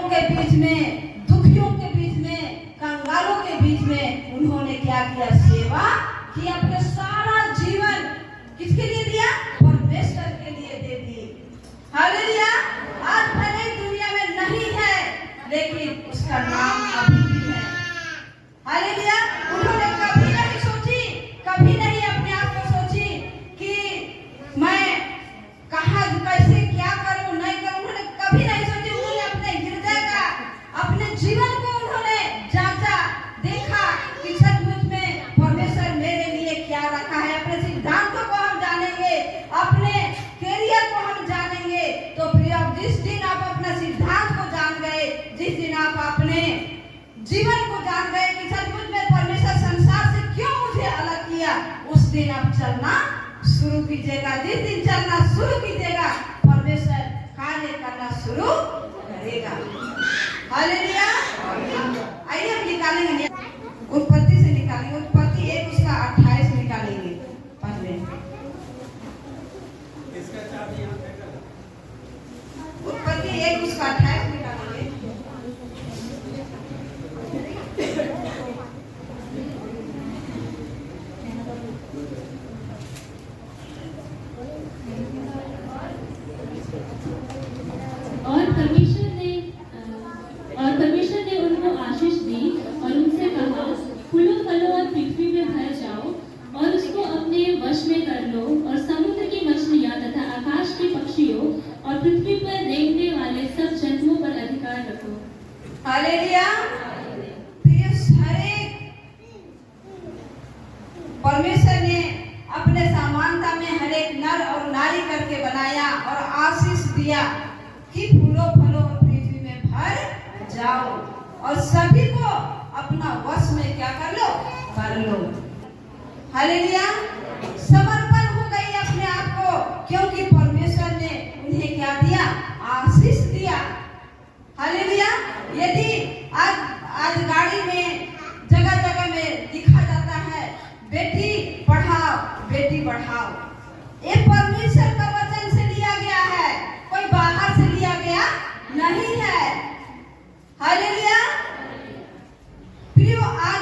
के बीच में, दुखियों के बीच में, कंगालों के बीच में उन्होंने क्या किया? सेवा की। अपने सारा जीवन किसके लिए दिया? परमेश्वर के लिए दे दी। हालेलुया। आज भले दुनिया में नहीं है, लेकिन उसका नाम अभी भी है। हालेलुया। उन्होंने कभी नहीं सोची, कभी नहीं अपने आप को सोची कि मैं कहाँ कैसे क्या करूं नहीं करूं। उन्होंने कभी नहीं सोची। उन्होंने अपने हृदय का, अपने जीवन को उन्होंने जांचा, देखा कि सचमुच में परमेश्वर मेरे लिए क्या रखा है। अपने सिद्धांतों को हम जानेंगे, अपने कैरियर को हम जानेंगे। तो फिर अब जिस दिन आप अपना सिद्धांत को जान गए, जिस दिन आप अपने जीवन को जान गए कि सचमुच में परमेश्वर संसार से क्यों मुझे अलग किया, उस दिन आप चलना शुरू कीजिएगा। जिस दिन चलना शुरू कीजिएगा, परमेश्वर कार्य करना शुरू करेगा। हालेलुया। आइए हम निकालेंगे, उत्पत्ति से निकालेंगे। उत्पत्ति 1 उसका 28 निकालेंगे। पहले उत्पत्ति 1 उसका 28 निकालेंगे। परमेश्वर ने उनको आशीष दी और उनसे कहा, फूलों फलों और पृथ्वी में भर जाओ और उसको अपने वश में कर लो और समुद्र की मछलियां तथा आकाश के पक्षियों और पृथ्वी पर रेंगने वाले सब जंतुओं पर अधिकार रखो। हालेलुया। परमेश्वर ने अपने समानता में हर एक नर और नारी करके बनाया और आशीष दिया कि फूलों फलों और पृथ्वी में भर जाओ और सभी को अपना वश में क्या कर लो। हालेलुया। समर्पण हो गई अपने आप को, क्योंकि परमेश्वर ने उन्हें क्या दिया? आशीष दिया। हालेलुया। यदि आज गाड़ी में जगह जगह में लिखा जाता है बेटी पढ़ाओ बेटी बढ़ाओ, ये परमेश्वर का वचन से लिया गया है, कोई बाहर से लिया गया नहीं है। हालेलुया। प्रियो, आज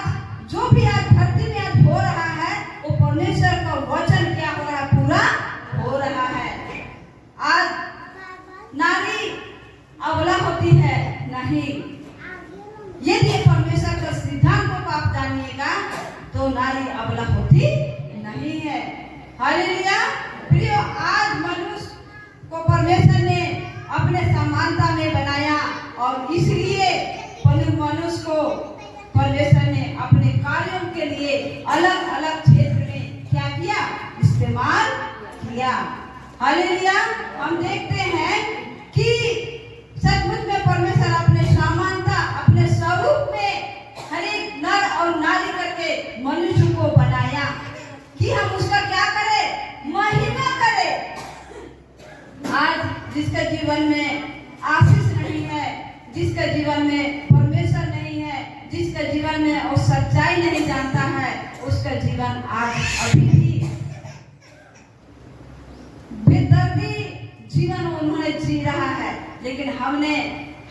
जो भी आज धरती में आज हो रहा है, वो परमेश्वर का वचन क्या हो रहा है? पूरा हो रहा है। आज नारी अबला होती है नहीं, यदि परमेश्वर का सिद्धांतों को आप जानिएगा तो नारी अबला होती नहीं है। हालेलुया। प्रियो, आज मनुष्य को परमेश्वर ने अपने समानता में बनाया और इसलिए मनुष्य को परमेश्वर ने अपने कार्यों के लिए अलग अलग क्षेत्र में क्या किया? इस्तेमाल किया। हालेलुया। हम देखते हैं कि सचमुच में परमेश्वर अपने समानता, अपने स्वरूप में हर एक नर और नारी करके मनुष्य को बनाया कि हम उसका क्या करें? महिमा करें। आज जिसके जीवन में आशीष नहीं है, जिसके जीवन में परमेश्वर नहीं है, जिसके जीवन में वो सच्चाई नहीं जानता है, उसका जीवन आज अभी भी बेदर्दी जीवन उन्होंने जी रहा है। लेकिन हमने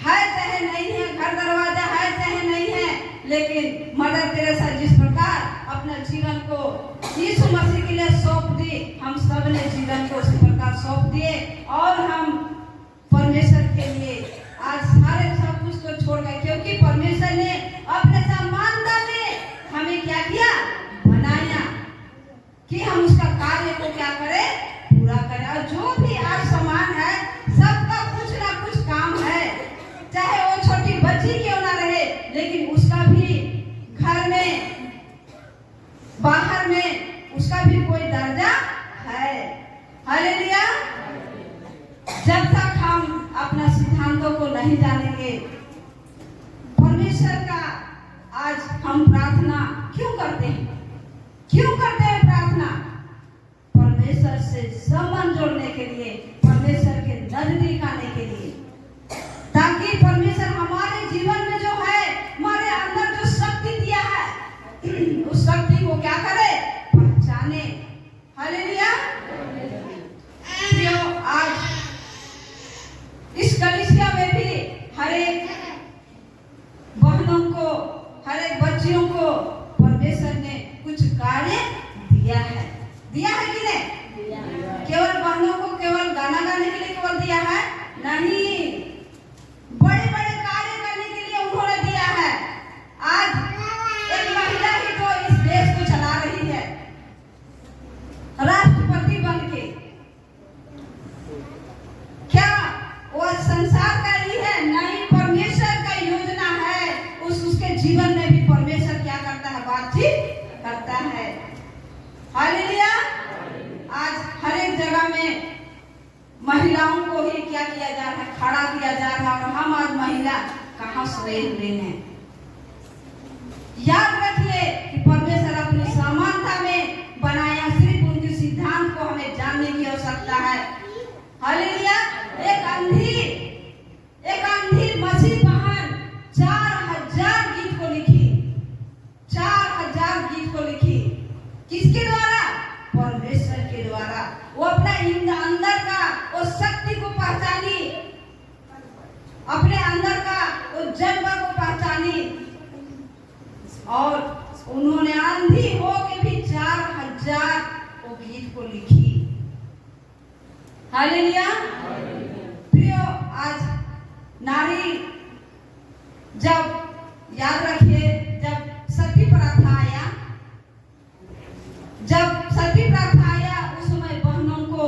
है चाहे नहीं है, घर दरवाजा है चाहे नहीं है, लेकिन मदर तेरेसा जिस प्रकार अपना जीवन को यीशु मसीह के लिए सौंप दी, हम सब ने जीवन को उसी प्रकार सौंप दिए और हम परमेश्वर के लिए आज सारे सब कुछ को छोड़ गए, क्योंकि परमेश्वर ने अपने समानता में हमें क्या किया? बनाया कि हम उसका कार्य को क्या करें? पूरा करें। और जो भी आज समान है, सबका कुछ ना कुछ काम है, चाहे वो छोटी बच्ची क्यों ना रहे, लेकिन उसका भी घर में बाहर में उसका भी कोई दर्जा है। हालेलुया। जब तक हम अपना सिद्धांतों को नहीं जानेंगे, परमेश्वर का आज हम प्रार्थना क्यों करते हैं? क्यों करते हैं प्रार्थना? परमेश्वर से संबंध जोड़ने के लिए, परमेश्वर के नजदीक आने के लिए, ताकि परमेश्वर हमारे जीवन में जो है, हमारे अंदर जो शक्ति दिया है, उस शक्ति को क्या करे? पहचाने। हालेलुया। आज इस कलीसिया में भी हर एक दिया है कि नहीं? केवल बहनों को केवल गाना गाने के लिए केवल दिया है? नहीं, बड़े बड़े कार्य करने के लिए उन्होंने दिया है। आज एक महिला ही तो इस देश को चला रही है, राष्ट्रपति बन के। क्या वो संसार का ही है? नहीं, परमेश्वर का योजना है। उसके जीवन में भी परमेश्वर क्या करता है? बातचीत करता है। हालेलुया। आज हर एक जगह में महिलाओं को ही क्या किया जा रहा है? खड़ा किया जा रहा है। और हम आज महिला कहाँ सोए हुए हैं? याद रखिए कि परमेश्वर अपनी समानता में बनाया, सिर्फ उनके सिद्धांत को हमें जानने की आवश्यकता है। हालेलुया। एक अंधी मसीह बहन 4000 गीत को लिखी, 4000 गीत को लिखी। किसके द्वारा? परमेश्वर के द्वारा। वो अपना अंदर का वो शक्ति को पहचानी, अपने अंदर का वो जज्बा को पहचानी, और उन्होंने अंधी हो के भी 4000 वो गीत को लिखी। हालेलुया। प्रियो, आज नारी, जब याद रखिए, जब सती प्रथा आया, उस समय बहनों को,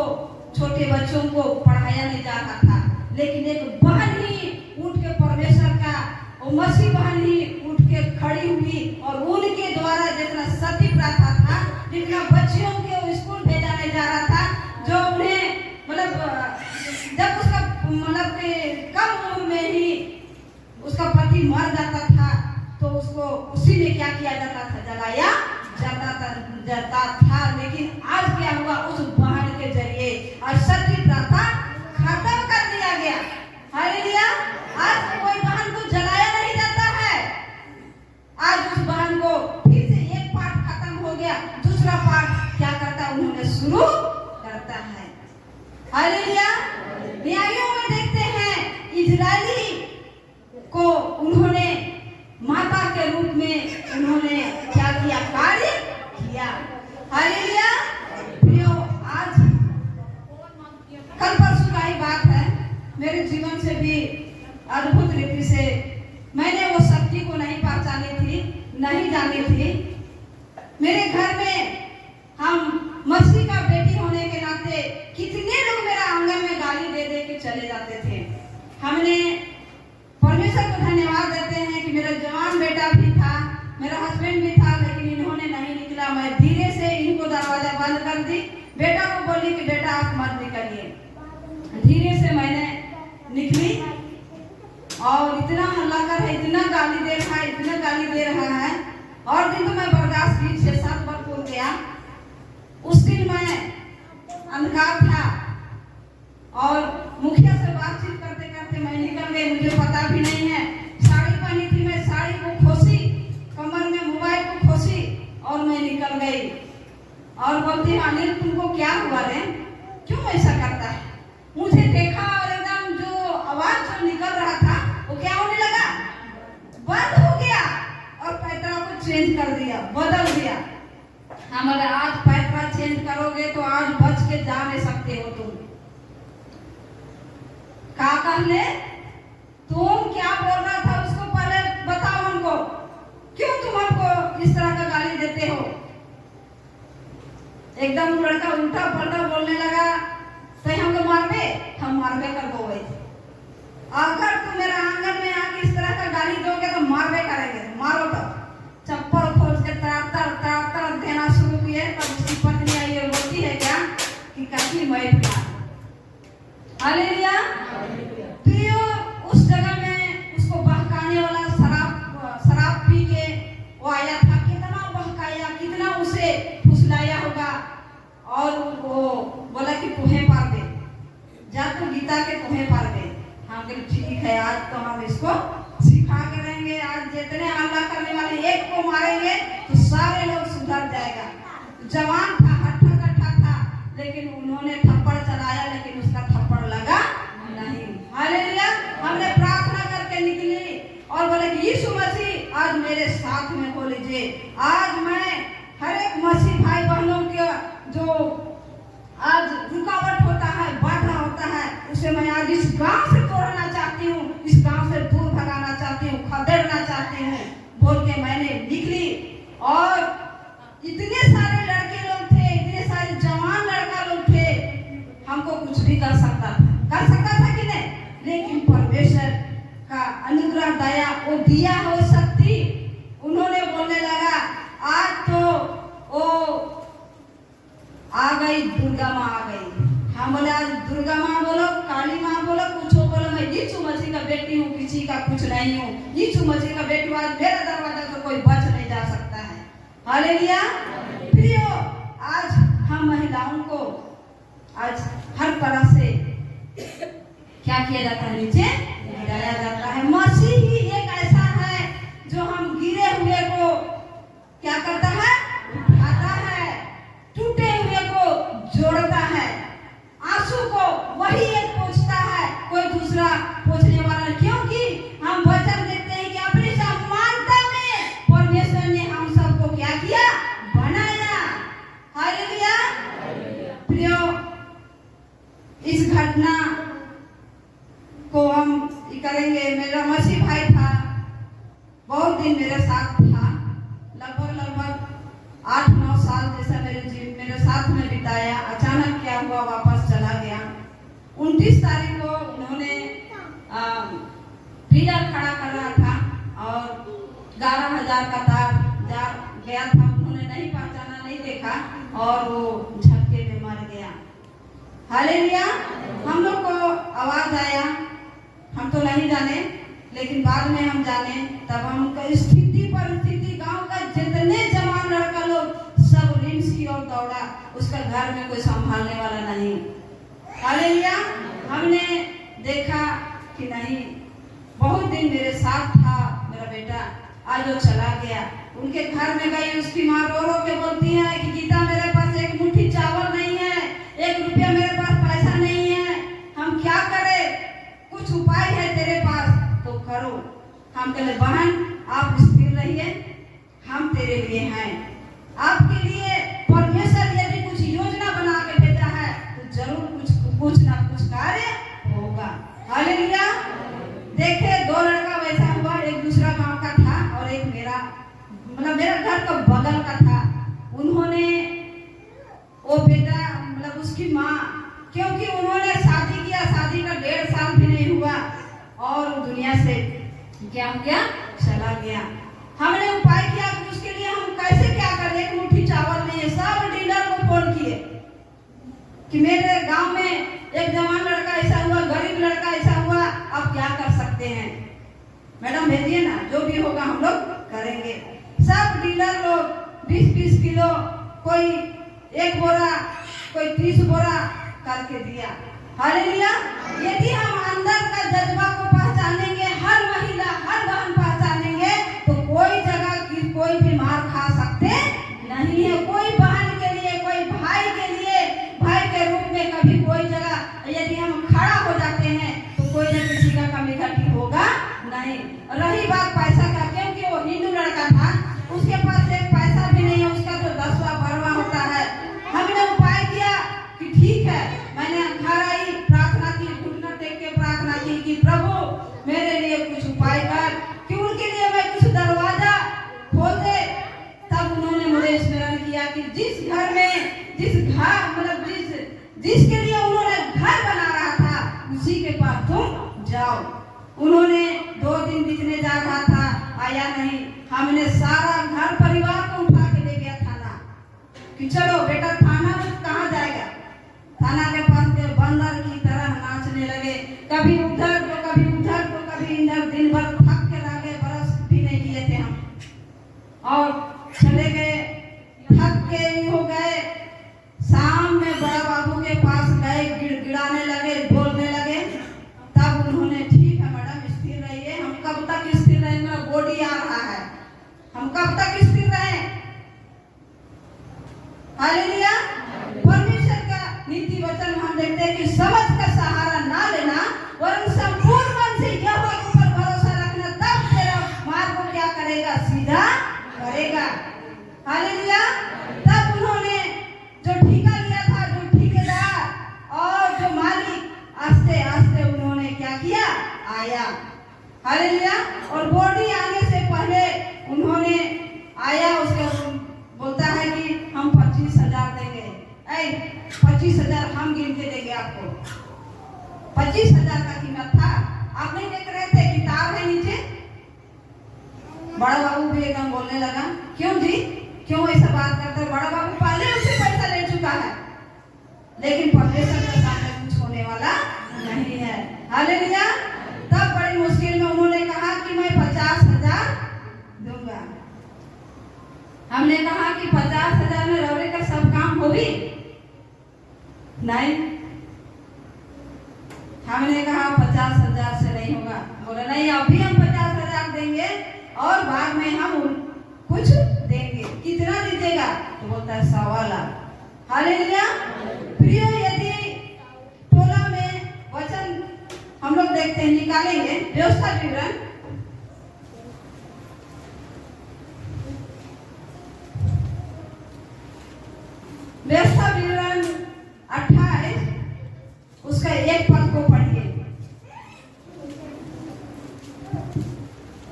छोटे बच्चों को पढ़ाया नहीं जा रहा था। लेकिन एक बहन ही उठ के परमेश्वर का, वो मसीह बहन ही उठ के खड़ी हुई, और उनके द्वारा जितना सती प्रथा था, जितना बच्चियों के स्कूल भेजा नहीं जा रहा था, जो उन्हें जब उसका कम उम्र में ही उसका पति मर जाता था, तो उसको उसी में क्या किया जाता था? जलाया जाता था। लेकिन आज क्या हुआ? उस बहन के जरिए आज सती प्रथा खत्म कर दिया गया। हालेलुया। आज कोई बहन को जलाया नहीं जाता है। आज उस बहन को फिर से एक पाठ खत्म हो गया, दूसरा पाठ क्या करता है? उन्होंने शुरू करता है। हालेलुया। न्यायों में देखते हैं, इजरायली को उन्होंने माता के रूप में उन्होंने क्या किया? कार्य किया। हालेलुया। प्रियो, आज कल परसों का ही बात है, मेरे जीवन से भी अद्भुत रीति से मैंने वो शक्ति को नहीं पहचानी थी, नहीं जानी थी। मेरे घर में हम मसीह का बेटी होने के नाते कितने लोग मेरा आंगन में गाली दे दे के चले जाते थे। हमने परमेश्वर को धन्यवाद देते हैं कि मेरा जवान बेटा भी था, मेरा हस्बैंड भी था, लेकिन इन्होंने नहीं निकला। मैं धीरे से इनको दरवाजा बंद कर दी, बेटा को बोली कि बेटा आप मत निकलिए। धीरे से मैंने निकली, और इतना हल्ला कर है, इतना गाली दे रहा है, इतना गाली दे रहा है। और दिन तो मैं बर्दाश्त की, 6-7 बार बोल गया। उस दिन मैं अंधकार था, और मुखिया से बातचीत करते करते मैं निकल गई। मुझे पता भी नहीं है, साड़ी पहनी थी, मैं साड़ी को खोसी, कमर में मोबाइल को खोसी, और मैं निकल गई। और बोलती है, अनिल तुमको क्या हुआ रे, क्यों ऐसा करता है? मुझे देखा, और एकदम जो आवाज जो निकल रहा था वो क्या होने लगा? बंद हो गया, और पैतरा को चेंज कर दिया, बदल दिया। हमारे आज पैतरा चेंज करोगे तो आज बच के जा नहीं सकते हो तुम। क्या कर ले? तुम क्या बोल रहा था उसको पहले बताओ हमको, क्यों तुम हमको इस तरह का गाली देते हो? एकदम लड़का उल्टा पलटा बोलने लगा, तो हमको मारबे, हम मारबे कर दो। अगर तुम मेरा आंगन में आके इस तरह का गाली दोगे तो मारबे करेंगे, मारो। तो चप्पल खोल के तड़ातड़ देना शुरू किए। तब उसकी पत्नी आई और बोलती है क्या कि कभी मैं था। हालेलुया। प्रियो, उस जगह में उसको बहकाने वाला शराब पी के वो आया था, कितना बहकाया, कितना उसे फुसलाया होगा। और वो बोला कि तुम्हें पार दे, जा तू गीता के तुम्हें पार दे। हम कहे ठीक है, आज तो हम इसको सिखा के रहेंगे। आज जितने हल्ला करने वाले एक को मारेंगे तो सारे लोग सुधर जाएगा। जवान था, हट्ठा कट्ठा था, लेकिन उन्होंने थप्पड़ चलाया, लेकिन उसका थप्पड़ लगा नहीं। हालेलुया। हमने प्रार्थना करके निकली और बोले कि यीशु मसीह आज मेरे साथ में हो लीजिए। आज मैं हर एक मसीह भाई बहनों के जो आज रुकावट होता है, बाधा होता है, उसे मैं आज इस गांव से तोड़ना चाहती हूँ, इस गांव से दूर भगाना चाहती हूँ, खदेड़ना चाहती हूँ बोल के मैंने निकली। और इतने सारे लड़के लोग थे, इतने सारे जवान लड़का लोग थे, हमको कुछ भी कर सकता था कि नहीं, लेकिन परमेश्वर का अनुग्रह दया वो दिया हो शक्ति। उन्होंने बोलने लगा आज तो वो आ गई, दुर्गा माँ आ गई। हम बोले आज दुर्गा माँ बोलो, काली माँ बोलो, कुछ हो बोलो, मैं यीशु मसीह का बेटी हूँ, किसी का कुछ नहीं हूँ। यीशु मसीह का बेटी, आज मेरा दरवाजा तो कोई बच नहीं जा सकता है। हालेलुया। प्रियो, आज हम महिलाओं को आज हर तरह से क्या किया जाता है, नीचे गिराया जाता है। मसीह ही एक ऐसा है जो हम गिरे हुए को क्या करता है, उठाता है, टूटे हुए को जोड़ता है, आंसू को वही एक पोंछता है, कोई दूसरा पोंछने वाला। क्योंकि हम वचन देते हैं कि अपनी समानता में परमेश्वर ने हम सबको क्या किया, बनाया। हालेलुया। प्रियो, इस घटना को हम करेंगे। मेरा मसीह भाई था, बहुत दिन मेरे साथ था, लगभग 8-9 साल जैसा मेरे साथ में बिताया। अचानक क्या हुआ, वापस चला गया। 29 तारीख को उन्होंने पिलर खड़ा कर रहा था और 11,000 का तार गया था, उन्होंने नहीं पहचाना, नहीं देखा और वो झटके में मर गया। हालेलुया। हम लोग को आवाज आया, हम तो नहीं जाने, लेकिन बाद में हम जाने, तब हम स्थिति परिस्थिति गांव का जितने जवान लड़का लोग सब रिम्स की ओर दौड़ा, उसका घर में कोई संभालने वाला नहीं। हालेलुया। हमने देखा कि नहीं, बहुत दिन मेरे साथ था मेरा बेटा, आज वो चला गया। उनके घर में गई, उसकी माँ रो रो के बोलती है कि गीता मेरे पास एक मुट्ठी चावल नहीं है, 1 रुपया मेरे पास पैसा नहीं है, हम क्या करें, कुछ उपाय है तेरे पास तो करो। हम कहले बहन आप स्थिर रहिए, हम तेरे लिए हैं, आपके लिए परमेश्वर यदि कुछ योजना बना के भेजा है तो जरूर कुछ ना कुछ कार्य होगा। हालेलुया। देखे 2 लड़का वैसा हुआ, एक दूसरा गांव का था और एक मेरा घर का बगल का था। उन्होंने वो बेटा उसकी माँ, क्योंकि उन्होंने शादी किया, शादी का 1.5 साल भी नहीं हुआ और दुनिया से क्या हो गया, चला गया। हमने उपाय किया कि उसके लिए हम कैसे क्या करें, 1 मुट्ठी चावल नहीं है। सब डीलर को फोन किए कि मेरे गांव में एक जवान लड़का ऐसा हुआ, गरीब लड़का ऐसा हुआ, आप क्या कर सकते हैं, मैडम भेजिए ना, जो भी होगा हम लोग करेंगे। सब डीलर लोग 20-20 किलो, कोई 1 बोरा, कोई 30 बोरा करके दिया। हालेलुया। यदि हम अंदर का जज्बा को पहचानेंगे, हर महिला हर बहन पहचानेंगे, तो कोई जगह की कोई भी मार खा सकते नहीं है। कोई बहन के लिए, कोई भाई के लिए, भाई के रूप में कभी कोई जगह यदि हम खड़ा हो जाते हैं तो कोई न किसी का कमी घटी होगा नहीं। रही बात पैसा का, क्योंकि वो हिंदू लड़का था, उसके पास एक पैसा भी नहीं है, उसका तो 10वां 12वां होता है। हमने उपाय किया कि ठीक है, मैंने घर आई, प्रार्थना की, घुटना टेक के प्रार्थना की कि प्रभु मेरे लिए कुछ उपाय कर, कि उनके लिए मैं कुछ दरवाजा खोल दे। तब उन्होंने मुझे स्मरण किया कि जिस घर में जिसके लिए उन्होंने घर बना रहा था, उसी के पास तुम जाओ। उन्होंने 2 दिन बीतने जा रहा था, आया नहीं। हमने सारा घर परिवार को उठा के ले गया थाना, कि चलो बेटा थाना में कहाँ जाएगा। थाना के पास के बंदर की तरह नाचने लगे, कभी उधर तो कभी उधर तो कभी इधर। दिन भर थक के रह गए, बरस भी नहीं किए थे हम, और चले गए, थक के हो गए। शाम में बड़ा बाबू के पास गए, गिड़गिड़ाने लगे, बोलने लगे। तब उन्होंने ठीक है मैडम स्थिर रहिए, हम कब तक स्थिर रहेंगे, बॉडी आ रहा है, हम कब तक स्थिर रहे। हालेलुया। परमेश्वर का नीति वचन हम देखते हैं कि समझ का सहारा ना लेना, वरन संपूर्ण मन से यहोवा के ऊपर भरोसा रखना, तब तेरा मार्ग को क्या करेगा, सीधा करेगा। हालेलुया। तब उन्होंने जो ठीक हालेलुया। और बॉडी आने से पहले उन्होंने आया, उसके बोलता है कि हम 25,000 देंगे। 25,000 हम गिन के देंगे आपको। 25,000 का कीमत था। आप नहीं देख रहे थे, किताब है नीचे। बड़ा बाबू भी एकदम बोलने लगा, क्यों जी, क्यों ऐसा बात करते हैं? बड़ा बाबू पहले उससे पैसा ले चुका है, लेकिन परमेश्वर के सामने कुछ होने वाला नहीं है। हालेलुया। तब बड़ी मुश्किल में उन्होंने कहा कि मैं 50,000 दूंगा। हमने कहा कि 50,000 में रौरे का सब काम होगी? नहीं। हमने कहा 50,000 से नहीं होगा। बोला नहीं, अभी हम 50,000 देंगे और बाद में हम कुछ देंगे। कितना दीजिएगा? तो बोलता है 1.25 लाख। हालेलुया। प्रिय, यदि टोला में वचन हम लोग देखते हैं, निकालेंगे व्यवस्था विवरण, व्यवस्था विवरण 28 उसका 1 पद को पढ़िए।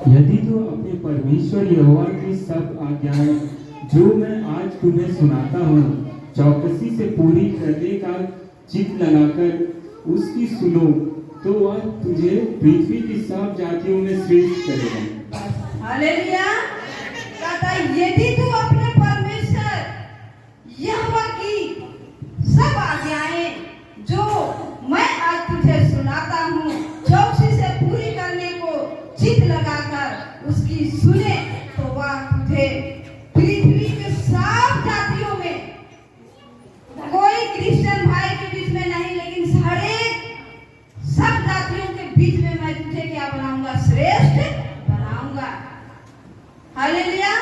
यदि तो अपने परमेश्वर यहोवा की सब आज्ञाएं जो मैं आज तुम्हें सुनाता हूँ चौकसी से पूरी करने का चित्त लगाकर उसकी सुनो, तो वह तुझे पृथ्वी की सब जातियों में श्रेष्ठ करेगा। हालेलुया। कहता है यदि तू अपने परमेश्वर यहोवा की सब आज्ञाएं जो मैं आज तुझे सुनाता हूँ चौकसी से पूरी करने को चित्त लगाकर उसकी सुने, तो वह तुझे पृथ्वी के सब जातियों में, कोई क्रिश्चियन भाई के बीच में नहीं, लेकिन हर एक सब जातियों के बीच में मैं तुझे क्या बनाऊंगा? श्रेष्ठ बनाऊंगा। हालेलुया।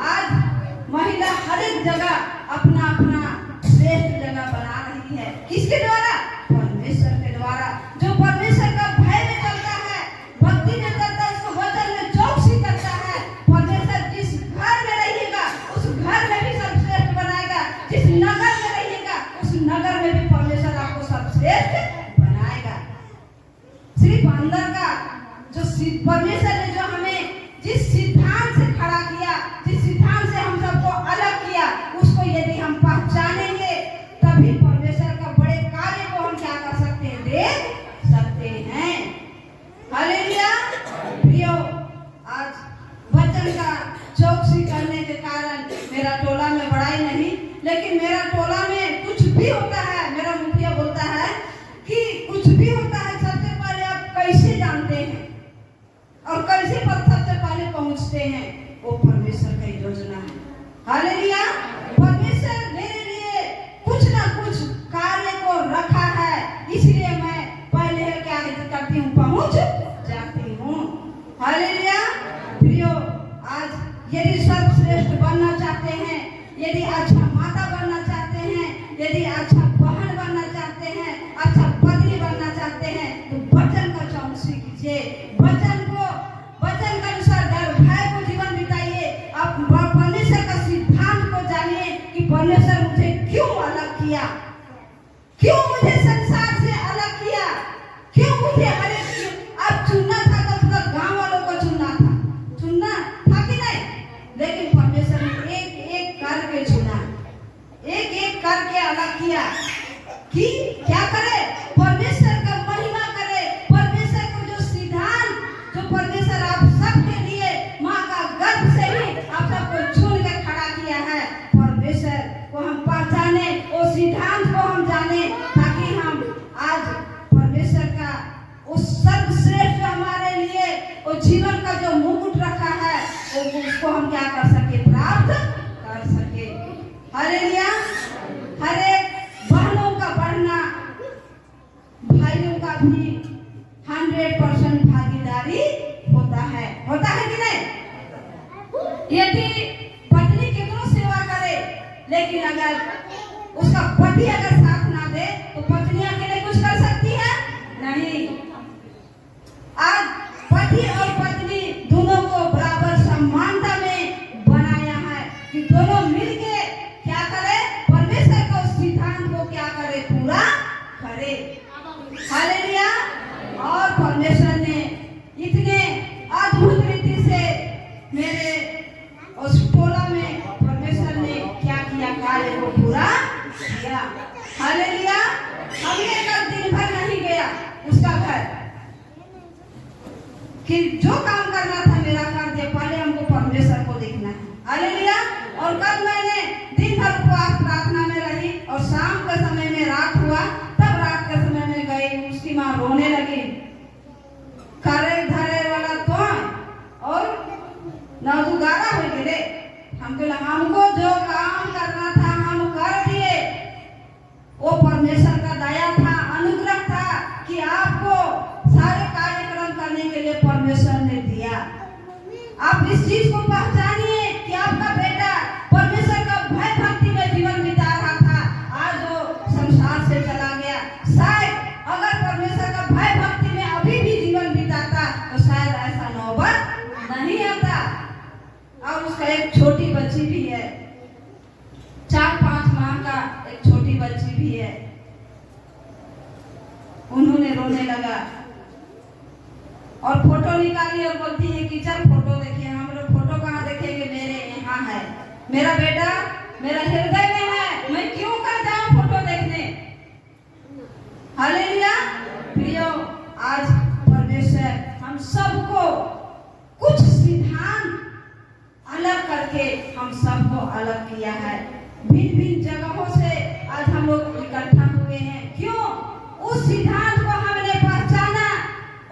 आज महिला हर एक जगह अपना अपना श्रेष्ठ जगह बना रही है। किसके द्वारा? परमेश्वर के द्वारा। जो परमेश्वर का भय में चलता है, भक्ति में चलता है, उसको वचन में चौकसी करता है, परमेश्वर जिस घर में रहिएगा उस घर में भी सर्वश्रेष्ठ बनाएगा। जिस नगर में रहिएगा उस नगर में भी परमेश्वर आपको सर्वश्रेष्ठ बनाएगा। सिर्फ अंदर का जो परमेश्वर ने जो हमें जिस सिद्धांत से खड़ा किया, जिस सिद्धांत से हम सबको अलग किया, उसको यदि हम पहचानेंगे तभी परमेश्वर का बड़े कार्य को हम क्या कर सकते हैं? देख सकते हैं। हालेलुया। प्रियो, आज वचन का चौकसी करने के कारण मेरा टोला में बड़ाई नहीं, लेकिन मेरा टोला में कुछ भी होता है, मेरा मुखिया बोलता है कि कुछ भी होता है सबसे पहले आप कैसे जानते हैं और कैसे सबसे पहले पहुंचते हैं? वो परमेश्वर की योजना है। हालेलुया। परमेश्वर मेरे लिए कुछ ना कुछ कार्य को रखा है, इसलिए मैं पहले क्या करती हूँ? पहुंच जाती हूँ। हालेलुया। प्रियो, आज यदि सर्वश्रेष्ठ बनना चाहते हैं, यदि अच्छा माता बनना चाहते हैं, यदि अच्छा बहन बनना चाहते हैं, अच्छा पत्नी बनना चाहते हैं, तो वचन का चौकसी कीजिए। वचन के अनुसार भय को जीवन बिताइए। आप परमेश्वर का सिद्धांत को जानिए कि परमेश्वर मुझे क्यों अलग किया, क्यों मुझे संसार से अलग किया, क्यों मुझे अब चुनना था तो पूरा गांव वालों को चुनना था कि नहीं? लेकिन परमेश्वर ने एक एक करके चुना, एक एक करके अलग किया कि क्या करे? परमेश्वर का महिमा करे। परमेश्वर को जो सिद्धांत जो परमेश्वर आप सबके लिए माँ का गर्भ से ही आप सबको चुन के खड़ा किया है, परमेश्वर को हम पहचाने, वो सिद्धांत को हम जाने, ताकि हम आज परमेश्वर का उस सर्वश्रेष्ठ जो हमारे लिए वो जीवन का जो मुकुट रखा है उसको हम क्या कर सके? प्राप्त कर सके। हालेलुया। हर एक बहनों का बढ़ना, भाइयों का भी 100% भागीदारी होता है कि नहीं? यदि पत्नी कितनों सेवा करे, लेकिन अगर उसका पति अगर साथ ना दे तो पत्नी अकेले कुछ कर सकती है? नहीं। आज पति और पत्नी दोनों को बराबर समानता में बनाया है कि दोनों मिलके क्या करे? परमेश्वर को सिद्धांत को क्या करे? पूरा करे। हालेलुया। और परमेश्वर ने इतने कि जो काम करना था मेरा कर दिया, पहले हमको परमेश्वर को देखना है। हालेलुया। और कल मैंने दिन भर उपवास प्रार्थना में रही और शाम के समय में रात हुआ, तब रात के समय में गई, उसकी माँ रोने लगी, करे धरे वाला तो और नौदुगारा हो गए। हम बोला हमको जो काम करना था हम कर दिए। वो परमेश्वर का दया था, अनुग्रह था कि आपको सारे कार्यक्रम करने के लिए परमेश्वर ने दिया। आप इस चीज को पहचानिए कि आपका बेटा परमेश्वर का भय भक्ति में जीवन बिता रहा था, आज वो संसार से चला गया। शायद अगर परमेश्वर का भय भक्ति में अभी भी जीवन बिताता तो शायद ऐसा नौबत नहीं आता। और उसका एक छोटी बच्ची भी है, 4-5 माह का एक छोटी बच्ची भी है। उन्होंने रोने लगा और फोटो निकाली और बोलती है कि चल फोटो देखिए। हम लोग फोटो कहाँ देखेंगे, मेरे यहाँ है, मेरा बेटा मेरा हृदय में है, मैं क्यों कर जाऊं फोटो देखने। हालेलुया। प्रियो, आज परमेश्वर हम सबको कुछ सिद्धांत अलग करके हम सबको अलग किया है। भिन्न भिन्न जगहों से आज हम लोग इकट्ठा हुए हैं। क्यों? उस सिद्धांत को हमने पहचाना,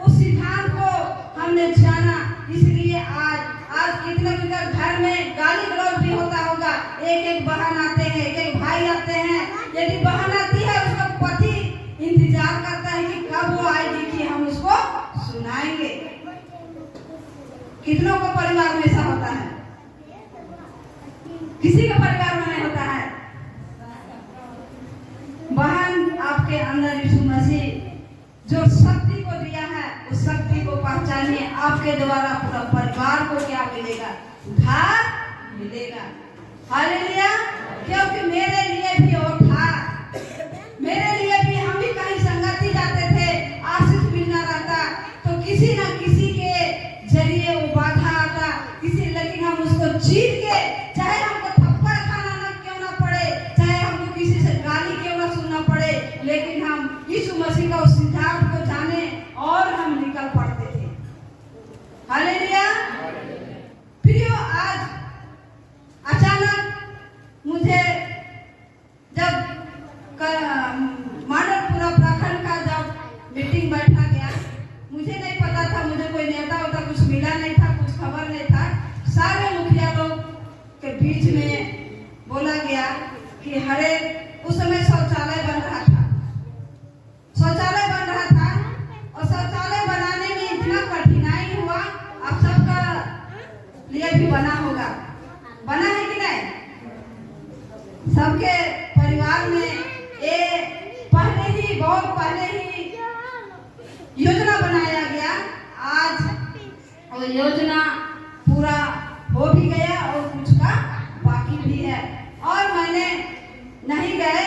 उस सिद्धांत को हमने जाना, इसलिए आज कितने घर में गाली गलौज भी होता होगा। एक बहन आते हैं, एक भाई आते हैं। यदि बहन आती है, उसका पति इंतजार करता है कि कब वो आएगी कि हम उसको सुनाएंगे। कितनों का परिवार में ऐसा होता है? किसी के परिवार में नहीं होता है। बहन, आपके अंदर यीशु मसीह जो शक्ति को दिया है, उस शक्ति को पहचानिए। आपके द्वारा पूरा परिवार को क्या मिलेगा? उद्धार मिलेगा। हालेलुया। क्योंकि मेरे लिए भी वो था, मेरे लिए भी, हम भी कहीं संगति जाते थे, आशीष मिलना रहता तो किसी न किसी के जरिए वो बाधा आता, लेकिन हम उसको जीत के, चाहे हमको थप्पड़ खाना न क्यों ना पड़े, चाहे हमको किसी से गाली क्यों ना सुनना पड़े, लेकिन हम यीशु मसीह का उस सिद्धांत को जाने और हम निकल पड़ते थे। हालेलुया। प्रियो, आज अचानक मुझे जब मानवपुरा प्रखंड का जब मीटिंग बैठा गया, मुझे नहीं पता था, मुझे कोई नेता होता कुछ मिला नहीं था, कुछ खबर नहीं था। सारे मुखिया लोग के बीच में बोला गया कि हरे, उस समय शौचालय बन रहा था, शौचालय बन रहा था और शौचालय बनाने में इतना कठिनाई हुआ। आप सबका लिए भी बना होगा, बना है कि नहीं? सबके परिवार में बहुत पहले ही योजना बनाया गया। आज वो योजना पूरा हो भी गया और कुछ का बाकी भी है। और मैंने नहीं गए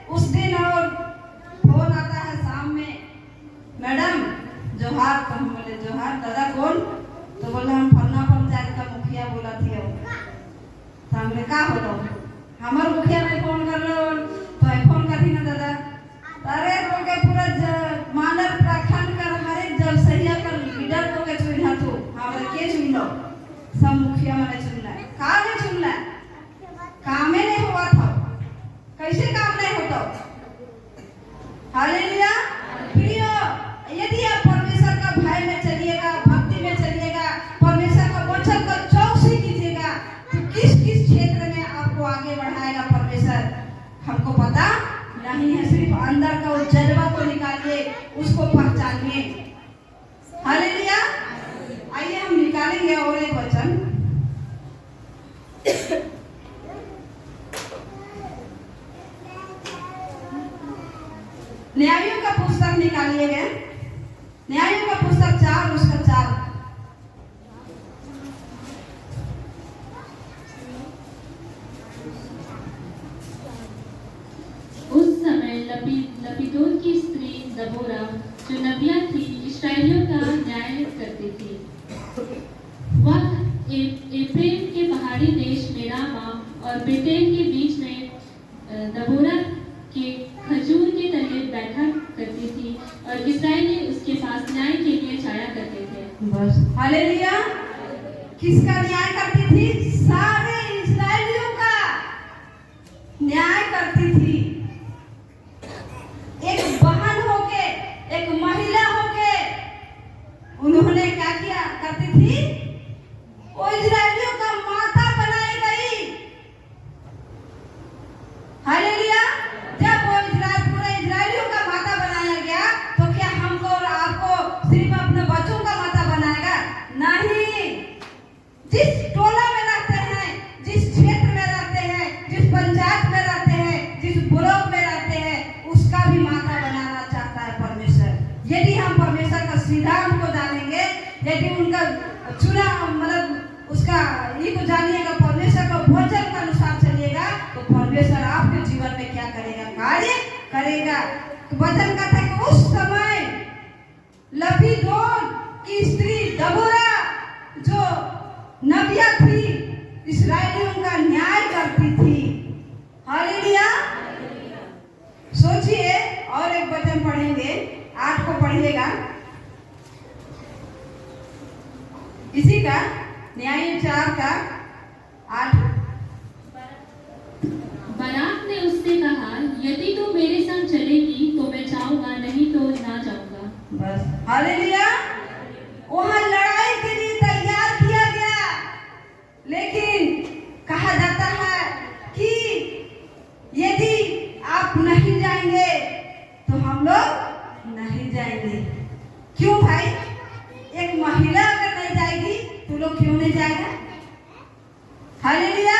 उस दिन, और फोन आता है शाम में, मैडम जोहार। तो हम बोले जोहार, दादा कौन? तो बोले हम फलना पंचायत का मुखिया बोला थी। तो हमने कहा बोलो हमारे मुखिया में फोन कर लो, तो फोन कर दी ना दादा। अरे बोल के पूरा मानव प्रखंड कर हर एक जल सहिया कर लीडर को के चुना तू हमारे के चुन लो, सब मुखिया मैंने चुनना है। कहाँ नहीं चुनना है? काम ही नहीं हुआ था। कैसे काम नहीं होता? हालेलुया। प्रियो, यदि आप परमेश्वर का भय में चलिएगा, भक्ति में चलिएगा, परमेश्वर का वचन का चौकसी कीजिएगा, तो किस किस क्षेत्र में आपको आगे बढ़ाएगा परमेश्वर, हमको पता नहीं है। सिर्फ अंदर का उस जज्बा को निकालिए, उसको पहचानिए। हालेलुया। आइए हम निकालेंगे और एक वचन, न्यायों का पुस्तक निकालिए गए, न्यायों का पुस्तक 4 उसका 4। लपीदोन की स्त्री दबोरा जो नबिया थी, इस्राएलियों का न्याय करती थी। वह एफ्रेम के पहाड़ी देश में रामा और बेतेल के बीच में दबोरा के खजूर के तले बैठा करती करती थी और इस्राएली उसके पास न्याय के लिए जाया करते थे। बस हालेलुया। किसका न्याय करती थी? सारे इस्राएलियों का न्याय करती थी। एक बहन होके, एक महिला होके उन्होंने क्या किया करती थी? वो इस्राएलियों का माता बनाई गई। हालेलुया। जब वो पूरे इस्राएलियों का माता बनाया गया तो क्या हमको और आपको सिर्फ अपने बच्चों का माता बनाएगा? नहीं। जिस टोला में रहते हैं, जिस क्षेत्र में रहते हैं, जिस पंचायत में रहते हैं, जिस ब्लॉक में रहते हैं, उसका भी माता बनाना चाहता है परमेश्वर। यदि हम परमेश्वर का सिद्धांत को जानेंगे, यदि उनका चुना मतलब उसका ये को जानिएगा, परमेश्वर का वचन के अनुसार चलिएगा, तो परमेश्वर आपके जीवन में क्या करेगा? कार्य करेगा। तो वचन कहता है कि उस समय लबीदोन की स्त्री दबोरा जो नबिया थी, इस्राएलियों का न्याय करती थी। हालेलुया। सोचिए, और एक वचन पढ़ेंगे, 8 को पढ़िएगा। इसी का न्याय 4 का 8। बाराक ने उससे कहा, यदि तू मेरे संग चलेगी तो मैं जाऊंगा, नहीं तो ना जाऊंगा। बस हालेलुया। वहां लड़ाई के लिए तैयार किया गया, लेकिन कहा जाता है कि यदि आप नहीं जाएंगे तो हम लोग नहीं जाएंगे। क्यों भाई? एक महिला अगर नहीं जाएगी तो लोग क्यों नहीं जाएगा? हालेलुया।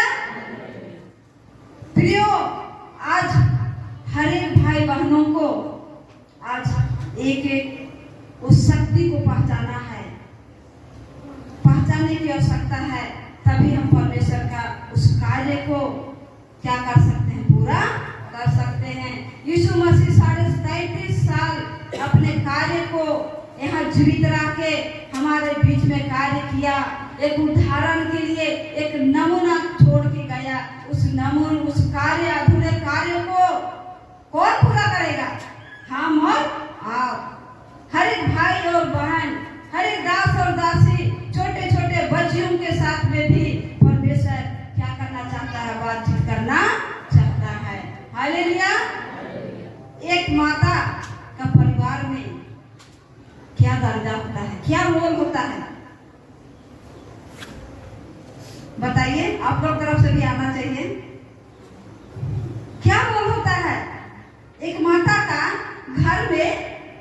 प्रियो, आज हर एक भाई बहनों को आज एक एक उस शक्ति को पहचाना है, पहचानने की आवश्यकता है। तभी हम परमेश्वर का उस कार्य को क्या कर सकते हैं? पूरा कर सकते हैं। यीशु मसीह 33.5 साल अपने कार्य को यहाँ जीवित रह के हमारे बीच में कार्य किया। एक उदाहरण के लिए एक नमूना छोड़ के गया। उस कार्य, अधूरे कार्य को कौन पूरा करेगा? हम और आप। हर एक भाई और बहन, हर एक दास और दासी, छोटे छोटे बच्चियों के साथ में भी परमेश्वर क्या करना चाहता है? बातचीत करना चाहता है। हालेलुया। एक माता का परिवार में क्या दर्जा होता है, क्या रोल होता है? बताइए, आप लोग तरफ से भी आना चाहिए। क्या रोल होता है एक माता का घर में?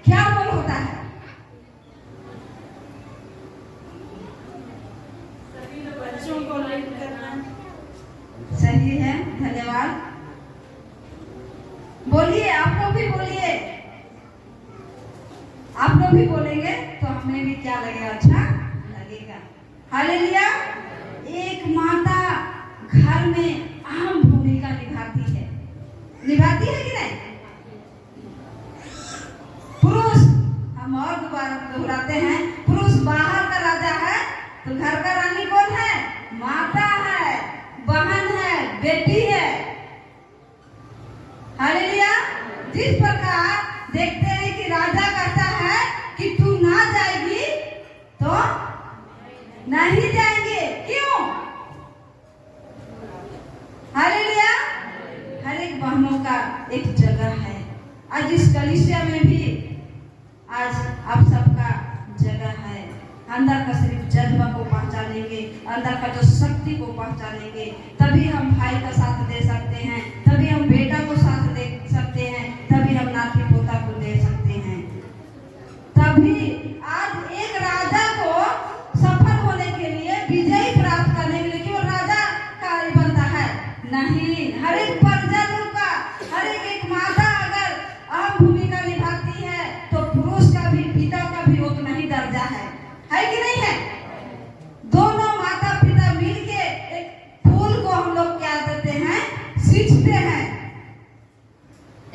क्या रोल होता है? सभी बच्चों को लाइक करना। सही है, धन्यवाद। बोलिए, आप लोग भी बोलिए। आप लोग भी बोलेंगे तो हमें भी क्या लगेगा? अच्छा लगेगा। हालेलुया। एक माता घर में अहम भूमिका निभाती है कि नहीं? पुरुष, हम और दोबारा दोहराते हैं, पुरुष बाहर का राजा है तो घर का रानी कौन है? माता है, बहन है, बेटी है। हालेलुया। जिस प्रकार देखते हैं कि राजा कहता है कि तू ना जाएगी तो नहीं जाएंगे। क्यों? हालेलुया। हर एक बहनों का एक जगह है। आज इस कलीसिया में भी आज आप सबका जगह है। अंदर का सिर्फ जज्बा को पहचानेंगे, अंदर का जो शक्ति को पहचानेंगे, तभी हम भाई का साथ दे सकते हैं, तभी हम बेटा को साथ दे सकते हैं, तभी हम नाती पोता को दे सकते हैं। तभी आज एक राजा को सफल होने के लिए, विजय प्राप्त करने के लिए केवल राजा का ही बनता है नहीं, हर एक परिजनों का, हर एक माता अगर अहम भूमिका निभाती है तो पुरुष का भी, पिता का भी उतना ही दर्जा है कि नहीं है? दोनों माता पिता मिलके एक फूल को हम लोग क्या देते हैं? सींचते हैं।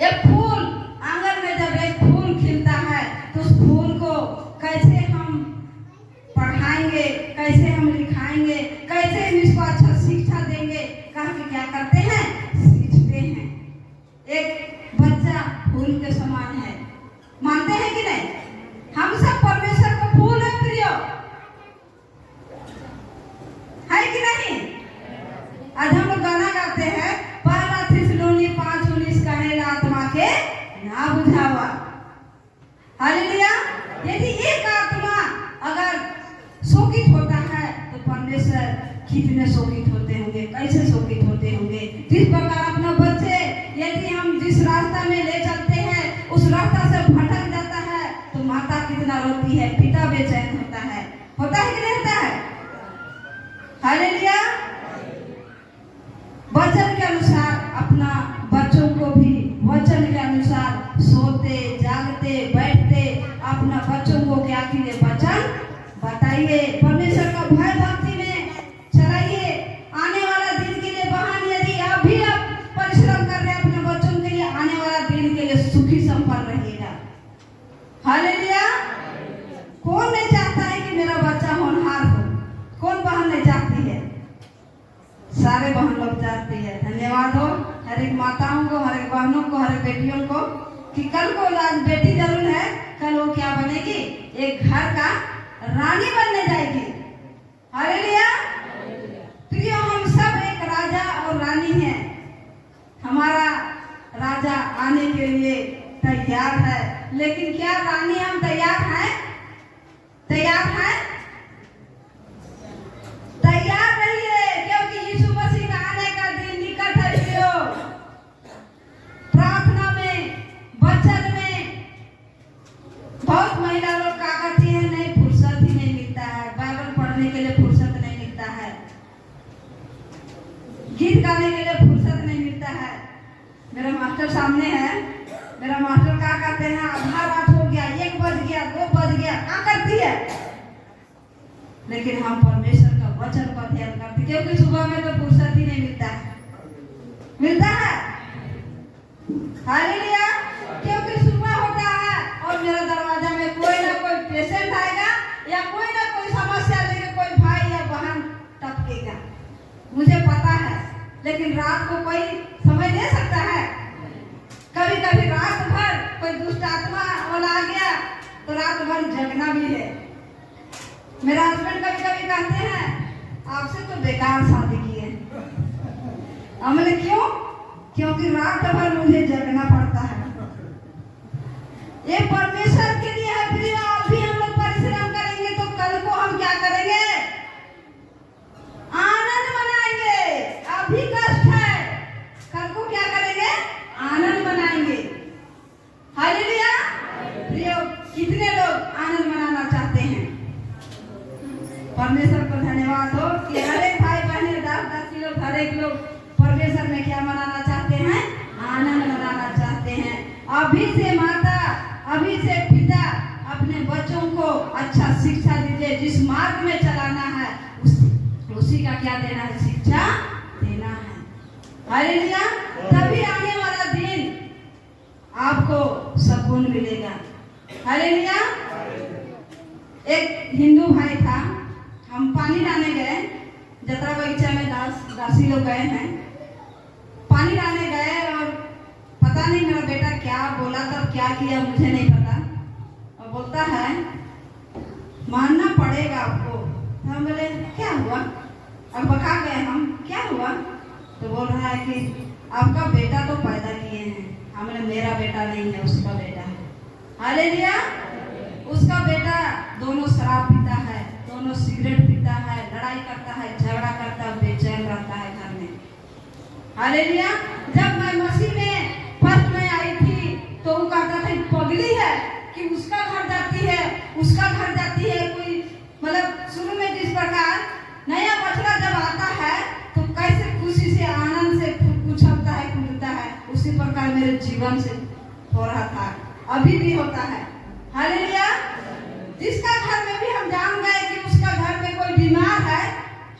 एक फूल, आंगन में जब एक फूल खिलता है तो उस फूल को कैसे हम पढ़ाएंगे, कैसे हम लिखाएंगे, कैसे हम इसको अच्छा शिक्षा देंगे, कह के क्या करते हैं? सींचते हैं। एक बच्चा फूल के समान है। शोकित होता है तो परमेश्वर कितने शोकित होते होंगे, कैसे शोकित होते होंगे। जिस प्रकार अपना बच्चे यदि हम जिस रास्ता में ले चलते हैं उस रास्ता से भटक जाता है तो माता कितना रोती है, पिता बेचैन होता है कि नहीं होता है? हालेलुया। वचन के अनुसार अपना बच्चों को भी वचन के अनुसार सोते जागते बैठते अपना बच्चों को क्या कीजिए, वचन बताइए, परमेश्वर का भय भक्ति में चलाइए। आने वाला दिन के लिए बहन यदि आप भी परिश्रम कर रहे हैं अपने बच्चों के लिए, आने वाला दिन के लिए सुखी संपन्न रहिएगा। हालेलुया। कौन नहीं चाहता है कि मेरा बच्चा होनहार हो? कौन बहन नहीं चाहती है? सारे बहन लोग चाहती है। धन्यवाद हो हर एक माताओं को, हर एक बहनों को, हर एक बेटियों को कि कल को आज बेटी जरूर है, कल वो क्या बनेगी, एक घर का रानी बनने जाएगी। हालेलुया। प्रियो, हम सब एक राजा और रानी हैं। हमारा राजा आने के लिए तैयार है, लेकिन क्या रानी हम तैयार हैं? तैयार हैं? तैयार रहिए, क्योंकि यीशु मसीह का आने का दिन निकट है। प्रियो, प्रार्थना में, वचन में बहुत महिला लोग क्या करती है, नहीं फुर्सत ही नहीं मिलता है, बाइबल पढ़ने के लिए फुर्सत नहीं मिलता है, गीत गाने के लिए फुर्सत नहीं मिलता है। मेरा मास्टर सामने है, मेरा मास्टर क्या करते हैं, आधा रात हो गया, 1 बज गया, 2 बज गया, क्या करती है? लेकिन हम परमेश्वर का वचन पर ध्यान करते, क्योंकि सुबह में तो फुर्सत ही नहीं मिलता है। मिलता है? हालेलुया। क्योंकि सुबह होता है और मेरा दरवाजा में कोई ना कोई पेशेंट आएगा या कोई ना कोई समस्या लेके कोई भाई या बहन टपकेगा, मुझे पता है। लेकिन रात को कोई समझ दे सकता है? कभी कभी रात भर कोई दुष्ट आत्मा वाला आ गया तो रात भर जगना भी है। मेरा हस्बैंड कभी कभी कहते हैं, आपसे तो बेकार शादी की है। हमने क्यों? क्योंकि रात भर मुझे जगना पड़ता है। ये परमेश्वर के लिए है। फिर अभी हम लोग परिश्रम करेंगे तो कल को हम क्या करेंगे? आनंद मनाएंगे। अभी कष्ट है, कल को क्या करेंगे? आनंद मनाएंगे। हालेलुया। प्रियो, कितने लोग आनंद मनाना चाहते हैं? परमेश्वर को धन्यवाद हो कि हर एक भाई बहन 10-10 लोग, हर एक लोग परमेश्वर में क्या मनाना चाहते हैं? आनंद मनाना चाहते हैं। अभी से माता, अभी से पिता अपने बच्चों को अच्छा शिक्षा दीजिए। जिस मार्ग में चलाना है उसी का क्या देना है? शिक्षा देना है। हालेलुया। तभी आने वाला दिन आपको सुकून मिलेगा। हालेलुया। एक हिंदू भाई था, हम पानी लाने गए, जतरा बगीचा में दासी लोग गए हैं, पानी लाने गए और पता नहीं मेरा बेटा क्या बोला था, क्या किया मुझे नहीं पता, और बोलता है मानना पड़ेगा आपको। तो हम बोले क्या हुआ? और बका गए हम, क्या हुआ? तो बोल रहा है कि आपका बेटा तो पैदा किए हैं। हमने मेरा बेटा नहीं है, उसका बेटा है। हालेलुया। उसका बेटा दोनों शराब पीता है, दोनों सिगरेट पीता है, लड़ाई करता है, झगड़ा करता है, बेचैन रहता है घर में। हालेलुया। जब मैं मसीह में फर्स्ट में आई थी तो वो कहता था पगली है कि उसका घर जाती है, उसका घर जाती है। कोई मतलब शुरू में जिस प्रकार नया बछड़ा जब आता है तो कैसे खुशी से आनंद से उछलता है, कूदता है, उसी प्रकार मेरे जीवन से हो रहा था, अभी भी होता है। हालेलुया। जिसका घर में भी हम जान गए कि उसका घर में कोई बीमार है,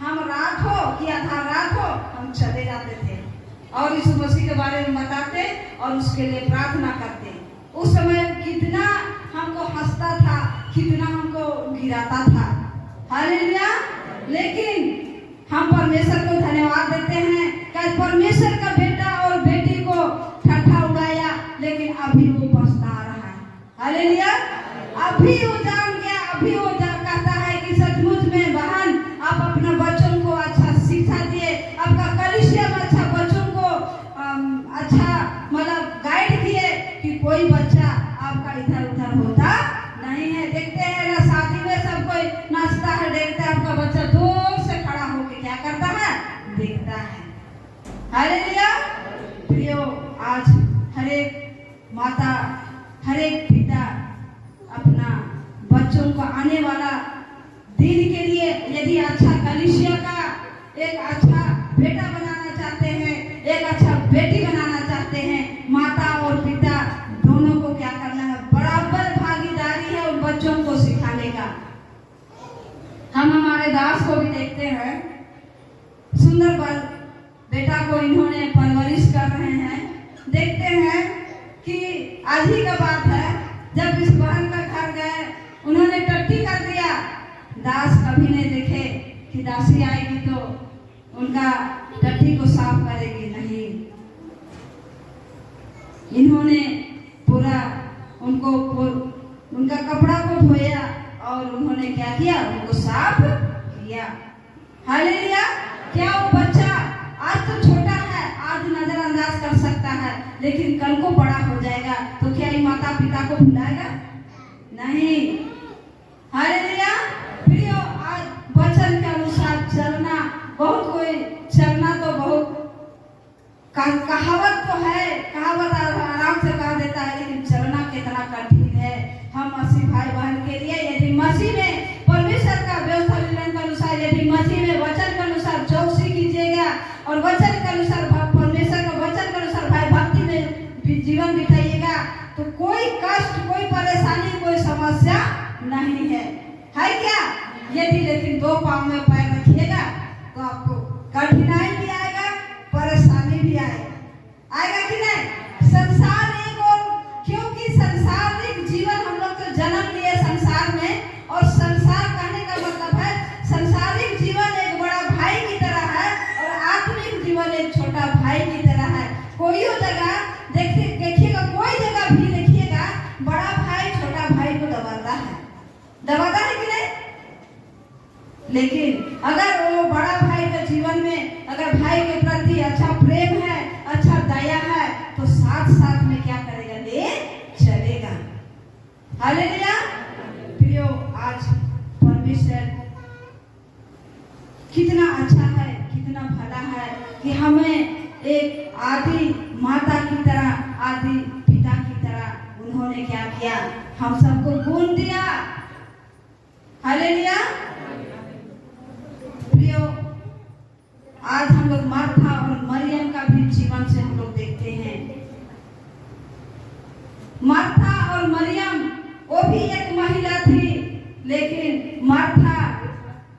हम रात हो कि आधा रात हो हम चले जाते थे और यीशु मसीह के बारे में बताते और उसके लिए प्रार्थना करते। उस समय कितना हमको हंसता था, कितना हमको गिराता था। हालेलुया। लेकिन हम परमेश्वर को धन्यवाद देते हैं कि परमेश्वर का बेटा और बेटी को ठट्ठा उड़ाया, लेकिन अभी वो पछता रहा है। हालेलुया। अभी वो जान गया, अभी वो कहता है कि सचमुच में बहन आप अपना बच्चों को अच्छा शिक्षा दिए, आपका कलीसिया में अच्छा बच्चों को अच्छा मतलब गाइड किए कि कोई बच्चा आपका इधर उधर होता नहीं है। देखते हैं ना शादी में सब कोई नाचता है, देखता है हालेलुया। प्रियो, आज हर एक माता, हर एक पिता अपना बच्चों को आने वाला दिन के लिए यदि अच्छा कलीसिया का एक अच्छा बेटा बनाना चाहते हैं, एक अच्छा बेटी बनाना चाहते हैं, माता और पिता दोनों को क्या करना है? बराबर भागीदारी है उन बच्चों को सिखाने का। हम हमारे दास को भी देखते हैं, सुंदर बेटा को इन्होंने परवरिश कर रहे हैं। देखते हैं कि आज ही का बात है, जब इस बहन का घर गए, उन्होंने टट्टी कर दिया। दास कभी नहीं देखे कि दासी आएगी तो उनका टट्टी को साफ करेगी, नहीं। इन्होंने पूरा उनका कपड़ा को धोया और उन्होंने क्या किया? उनको साफ किया। हालेलुया। क्या वो बच्चा आज तो छोटा है, आज नजरअंदाज कर सकता है, लेकिन कल को बड़ा हो जाएगा तो क्या ये माता पिता को भुलाएगा? नहीं। हालेलुया। प्रियो, आज वचन के अनुसार चलना, बहुत कोई चलना तो बहुत कहावत तो है, कहावत आराम से कह देता है, लेकिन चलना कितना कठिन है। हम मसीह भाई बहन के लिए यदि मसीह में परमेश्वर का व्यवस्था विवरण के अनुसार, यदि मसीह में वचन के अनुसार चौकसी कीजिएगा और वचन के अनुसार परमेश्वर के वचन के अनुसार भाई भक्ति में जीवन बिताइएगा तो कोई कष्ट, कोई परेशानी, कोई समस्या नहीं है क्या? यदि लेकिन दो पांव में पैर रखिएगा तो आपको कठिनाई भी आएगा, परेशानी भी आएगा कि नहीं? संसार एक और, क्योंकि संसारिक जीवन हम लोग तो जन्म लिए संसार में, और संसार कहने का मतलब है संसारिक जीवन एक बड़ा भाई की तरह है और आत्मिक जीवन एक छोटा भाई की तरह है। कोई जगह देखिएगा, कोई जगह भी देखिएगा, बड़ा भाई छोटा भाई को दबाता है कि नहीं? लेकिन अगर वो बड़ा भाई के जीवन में अगर भाई के प्रति अच्छा प्रेम है, अच्छा दया है, तो साथ साथ में क्या करेगा? ले चलेगा। हालेलुया। प्रियो, आज परमेश्वर कितना अच्छा है, कितना भला है कि हमें एक आदि माता की तरह, आदि पिता की तरह उन्होंने क्या किया? हम सबको गुण दिया। हालेलुया। प्रियो, आज हम लोग मार्था और मरियम का भी जीवन से हम लोग देखते हैं। मार्था और मरियम, वो भी एक महिला थी, लेकिन मार्था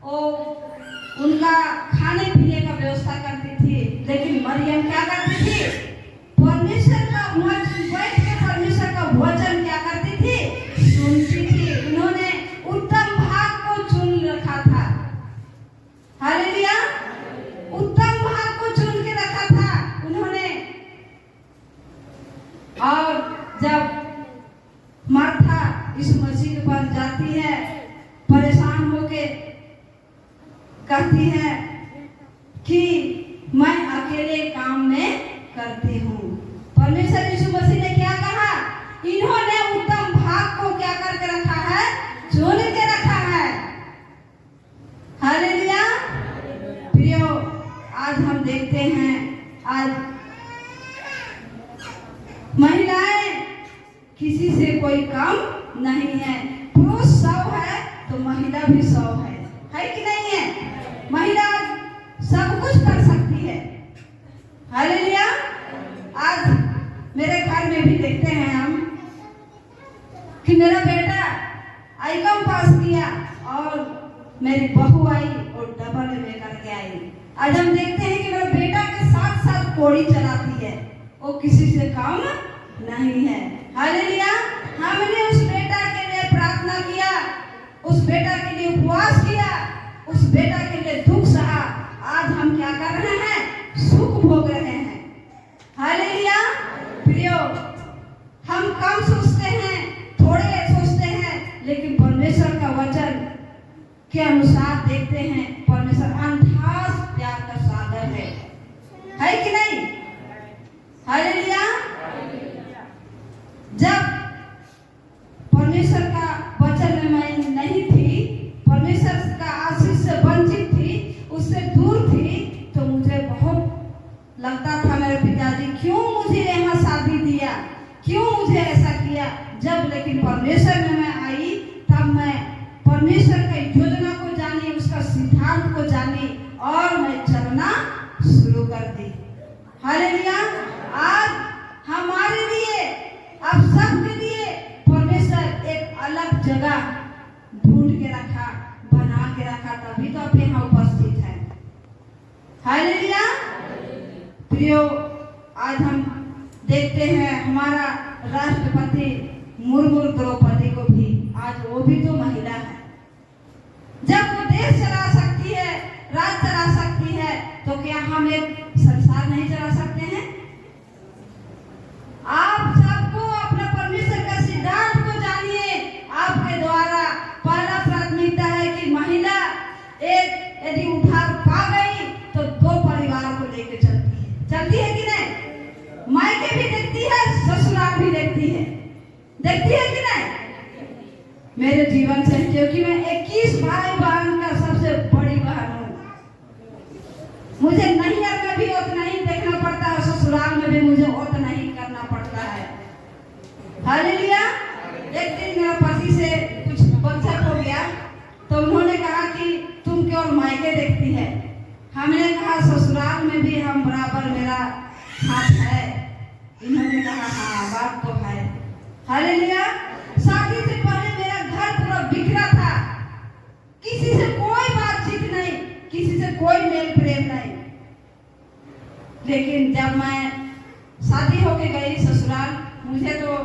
वो उनका खाने पीने का व्यवस्था करती थी, लेकिन मरियम क्या करती थी? परमेश्वर का वचन, बैठ के परमेश्वर का वचन क्या करती थी? सुनती थी। उन्होंने उत्तम भाग को चुन रखा था। हालेलुया। उत्तम भाग को चुन के रखा था उन्होंने। और जब मार्था इस मस्जिद पर जाती है, परेशान होके कहती है कि मैं अकेले काम में करती हूँ। परमेश्वर यीशु मसीह ने क्या कहा? इन्होंने उत्तम भाग को क्या करके रखा है? चुन के रखा है। हालेलुया। प्रियो, आज हम देखते हैं, आज महिलाएं किसी से कोई कम नहीं है। पुरुष 100 है तो महिला भी 100 है कि नहीं है? महिला सब कुछ कर सकती है। हालेलुया। आज मेरे घर में भी देखते हैं हम कि मेरा बेटा आईकॉम पास किया और मेरी बहू आई और डबल में करके आई। आज हम देखते हैं कि मेरा बेटा के साथ साथ कोड़ी चलाती है, वो किसी से कम नहीं है। हालेलुया। हमने उस बेटा के लिए प्रार्थना किया, उस बेटा के लिए उपवास किया, उस बेटा के लिए दुख सहा। आज हम क्या कर रहे हैं? सुख भोग रहे हैं। हालेलुया। प्रियो, हम कम सोचते हैं, थोड़े सोचते हैं, लेकिन परमेश्वर का वचन के अनुसार देखते हैं, परमेश्वर अनथास प्यार का सागर है कि नहीं? हालेलुया। जब परमेश्वर का वचन में मैं नहीं थी, परमेश्वर का आशीष से वंचित थी, उससे दूर थी, तो मुझे बहुत लगता सिद्धांत को जानी और मैं चलना शुरू कर दी। हालेलुया। आज हमारे लिए, आप सबके लिए परमेश्वर एक अलग जगह ढूंढ के रखा, बना के रखा, तभी तो आप यहाँ उपस्थित हैं। हालेलुया। प्रियो, आज हम देखते हैं हमारा राष्ट्रपति मुर्मू द्रौपदी को भी, आज वो भी तो महिला है। जब वो देश चला सकती है, राज चला सकती है, तो क्या हम एक संसार नहीं चला सकते हैं? आप सबको अपने परमेश्वर का सिद्धांत को जानिए। आपके द्वारा पहला प्राथमिकता है कि महिला एक यदि उद्धार पा गई तो 2 परिवार को लेकर चलती है कि नहीं? मायके भी देखती है, ससुराल भी देखती है कि नहीं? मेरे जीवन से, क्योंकि मैं 21 भाई बहन का सबसे बड़ी बहन हूँ, मुझे नैहर में भी उतना ही देखना पड़ता है, ससुराल में भी मुझे उतना ही करना पड़ता है। हालेलुया। एक दिन मेरा पति से कुछ बचत हो गया, तो उन्होंने कहा कि तुम केवल मायके देखती है। हमने कहा ससुराल में भी हम बराबर, मेरा हाथ है। इन्होंने कहा हाँ, बात तो है। हालेलुया। शादी से पहले मेरा घर पूरा बिखरा था, किसी से कोई बातचीत नहीं, किसी से कोई मेल प्रेम नहीं। लेकिन जब मैं शादी होके गई ससुराल, मुझे तो,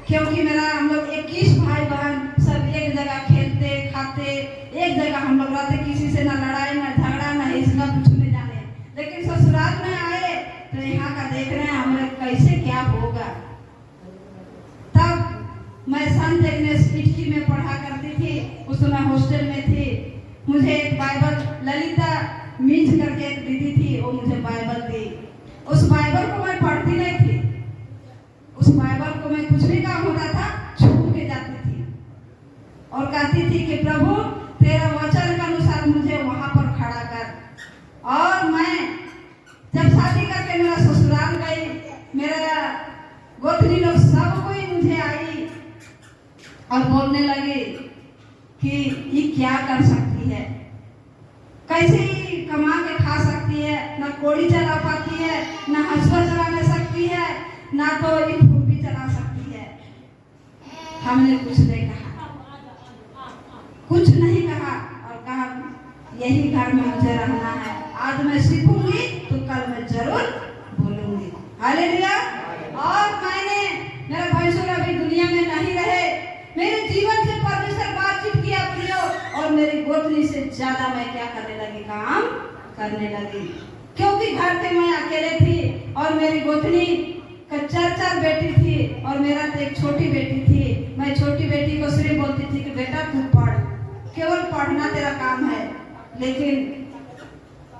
क्योंकि मेरा, हम लोग 21 भाई बहन सब एक जगह खेलते खाते, एक जगह हम लोग रहते, किसी से ना लड़ाई ना झगड़ा ना इसका कुछ नहीं जाने। लेकिन ससुराल में आए तो यहाँ का देख रहे हैं हमारे कैसे क्या होगा। तब मैं संत एग्नेस इटकी में पढ़ा करती थी, उस समय हॉस्टल में थी। मुझे एक बाइबल, ललिता मीज करके एक दीदी थी, वो मुझे बाइबल दी। उस बाइबल को मैं पढ़ती नहीं थी, उस बाइबल को मैं कुछ भी काम होता था छू के जाती थी और कहती थी कि प्रभु तेरा वचन के अनुसार मुझे वहां पर खड़ा कर। और मैं जब शादी करके मेरा ससुराल गई, मेरा गोतनी लोग सब कोई मुझे आई और बोलने लगे कि ये क्या कर सकती है, कैसे कमा के खा सकती है, ना कोड़ी चला पाती है, ना हंसुआ चला सकती है, ना तो ये खुरपी चला सकती है। हमने कुछ नहीं कहा, कुछ नहीं कहा और कहा यही घर में मुझे रहना है। आज मैं सीखूंगी तो कल मैं जरूर बोलूंगी। हालेलुया। और मैंने, मेरा भैंसुर अभी दुनिया में नहीं रहे, मेरे जीवन से परमेश्वर बातचीत किया प्रियो, और मेरी गोतनी से ज्यादा मैं क्या करने लगी, काम करने लगी। क्योंकि घर पे मैं अकेले थी और मेरी गोतनी का 4 बेटी थी और मेरा तो एक छोटी बेटी थी। मैं छोटी बेटी को सिर्फ बोलती थी कि बेटा तू पढ़, केवल पढ़ना तेरा काम है। लेकिन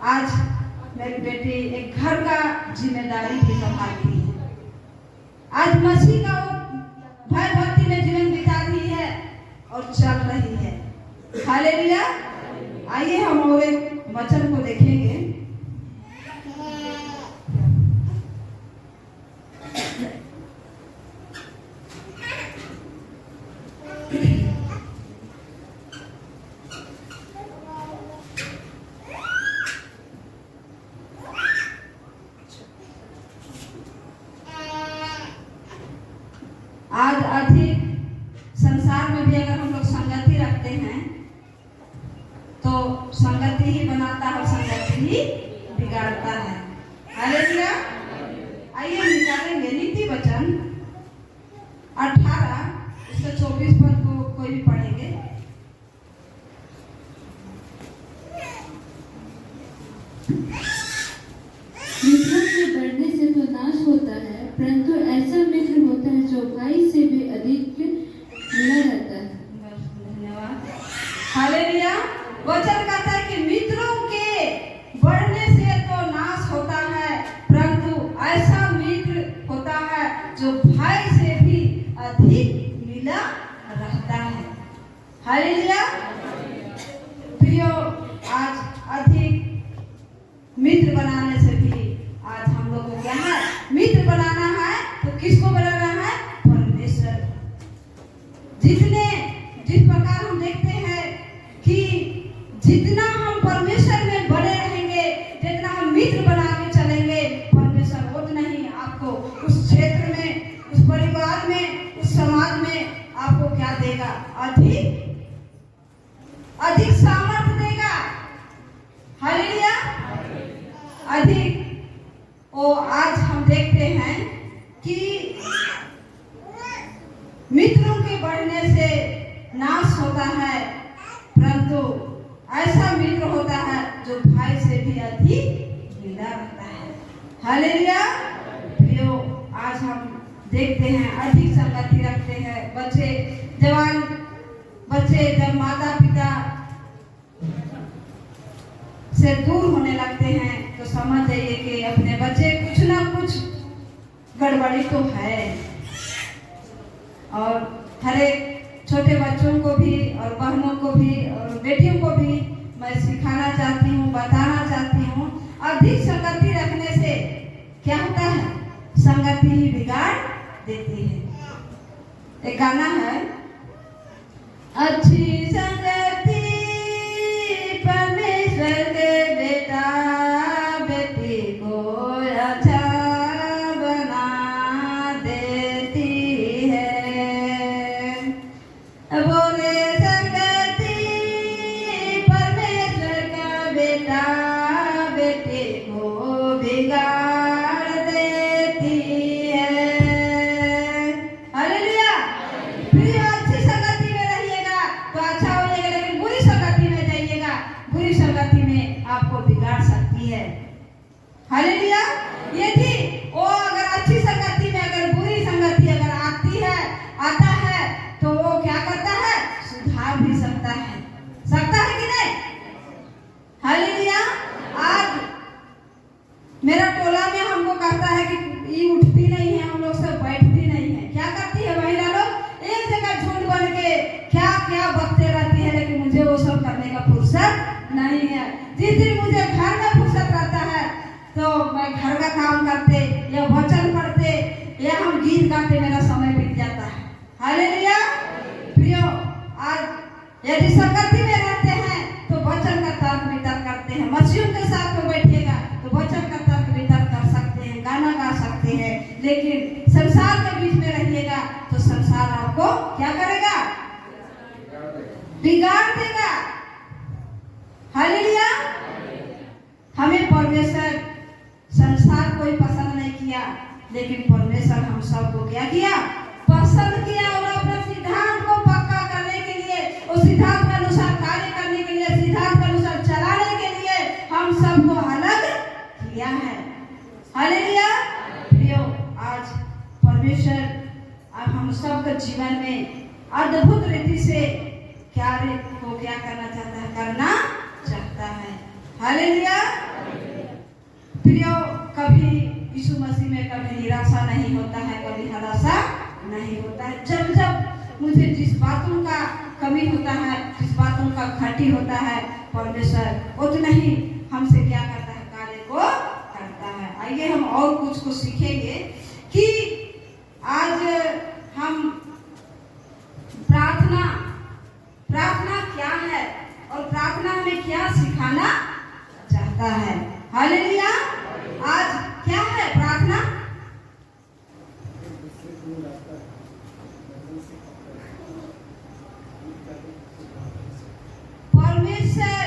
आज मेरी बेटी एक घर का जिम्मेदारी भी संभालती है। आज मसीह का भय भक्ति में जीवन बिता रही है और चल रही है। हालेलुया। आइए हम और एक वचन को देखेंगे। आज अधिक संसार में भी अगर हम लोग संगति रखते हैं तो संगति ही बनाता है और संगति ही बिगाड़ता है। हालेलुया। आइए निकालेंगे नीति वचन 18 उसका 24 पद को कोई भी पढ़ेंगे। मित्रों के बढ़ने से तो नाश होता है, परंतु ऐसा मित्र होता है जो भाई से भी अधिक मिला रहता है। धन्यवाद। हालेलुया। वचन कहता है कि मित्रों के बढ़ने से तो नाश होता है, परंतु ऐसा मित्र होता है जो भाई से भी अधिक मिला रहता है। हालेलुया। प्रियो, आज अधिक मित्र बनाने से भी आज हम लोगों को क्या है, मित्र बनाना है तो किसको बनाना है, परमेश्वर। जिस प्रकार हम देखते हैं कि जितना हम परमेश्वर जो भाई से भी अधिक मिला रहता है। हालेलुया। प्रियो, आज हम देखते हैं अधिक संगति रखते हैं बच्चे, जवान बच्चे जब माता पिता से दूर होने लगते हैं तो समझ जाइए कि अपने बच्चे कुछ ना कुछ गड़बड़ी तो है। और हर एक छोटे बच्चों को भी और बहनों को भी और बेटियों को भी मैं सिखाना चाहती हूँ, बताना चाहती हूँ, अधिक संगति रखने से क्या होता है, संगति ही बिगाड़ देती है। एक गाना है, अच्छी संगति परमेश्वर के बेटा बेटी को अच्छा बना देती है। बोले संगति परमेश्वर का बेटा बेटी को बिगाड़ देती है। हालेलुया। फिर अच्छी संगति में रहिएगा तो अच्छा होइएगा, लेकिन बुरी संगति में जाइएगा, बुरी संगति में आपको बिगाड़ सकती है। हालेलुया। यदि वो अगर अच्छी संगति में अगर बुरी संगति अगर आता है तो वो क्या करता है, सुधार भी सकता है कि नहीं। हालेलुया। आज मेरा टोला में हमको कहता है कि ये उठती नहीं है, हम लोग से बैठती नहीं है। क्या करती है महिला लोग, एक जगह झुंड बन के क्या क्या बकते रहती है, लेकिन मुझे वो सब करने का फुर्सत नहीं है। जिस दिन मुझे घर में फुर्सत रहता है तो मैं घर का काम करते या वचन पढ़ते या हम गीत गाते मेरा समय बीत जाता है। हालेलुया। प्रियो, आज यदि संगति में रहते हैं तो वचन का तर्क वितर्क करते हैं। मसीहों के साथ में बैठिएगा तो वचन का तर्क वितर्क कर सकते हैं, गाना गा सकते हैं, लेकिन संसार के बीच में रहिएगा तो संसार आपको क्या करेगा, बिगाड़ देगा। हालेलुया। हमें परमेश्वर संसार कोई पसंद नहीं किया, लेकिन परमेश्वर हम सबको क्या किया, पसंद किया, और अपने सिद्धांत को पक्का करने के लिए, उस सिद्धांत के अनुसार कार्य करने के लिए, सिद्धांत के अनुसार चलाने के लिए हम सबको अलग किया है। हालेलुया। प्रियो, आज परमेश्वर अब हम सबके जीवन में अद्भुत रीति से क्या करना चाहता है, करना चाहता है। हालेलुया। प्रियो, कभी यीशु मसीह में कभी निराशा नहीं होता है, कभी हताशा नहीं होता है। जब जब मुझे जिस बातों का कमी होता है, जिस बातों का घटी होता है, परमेश्वर उतना ही हमसे क्या करता है, कार्य को करता है। आइए हम और कुछ सीखेंगे कि आज हम प्रार्थना क्या है और प्रार्थना हमें क्या सिखाना चाहता है। हालेलुया। आज क्या है प्रार्थना, परमेश्वर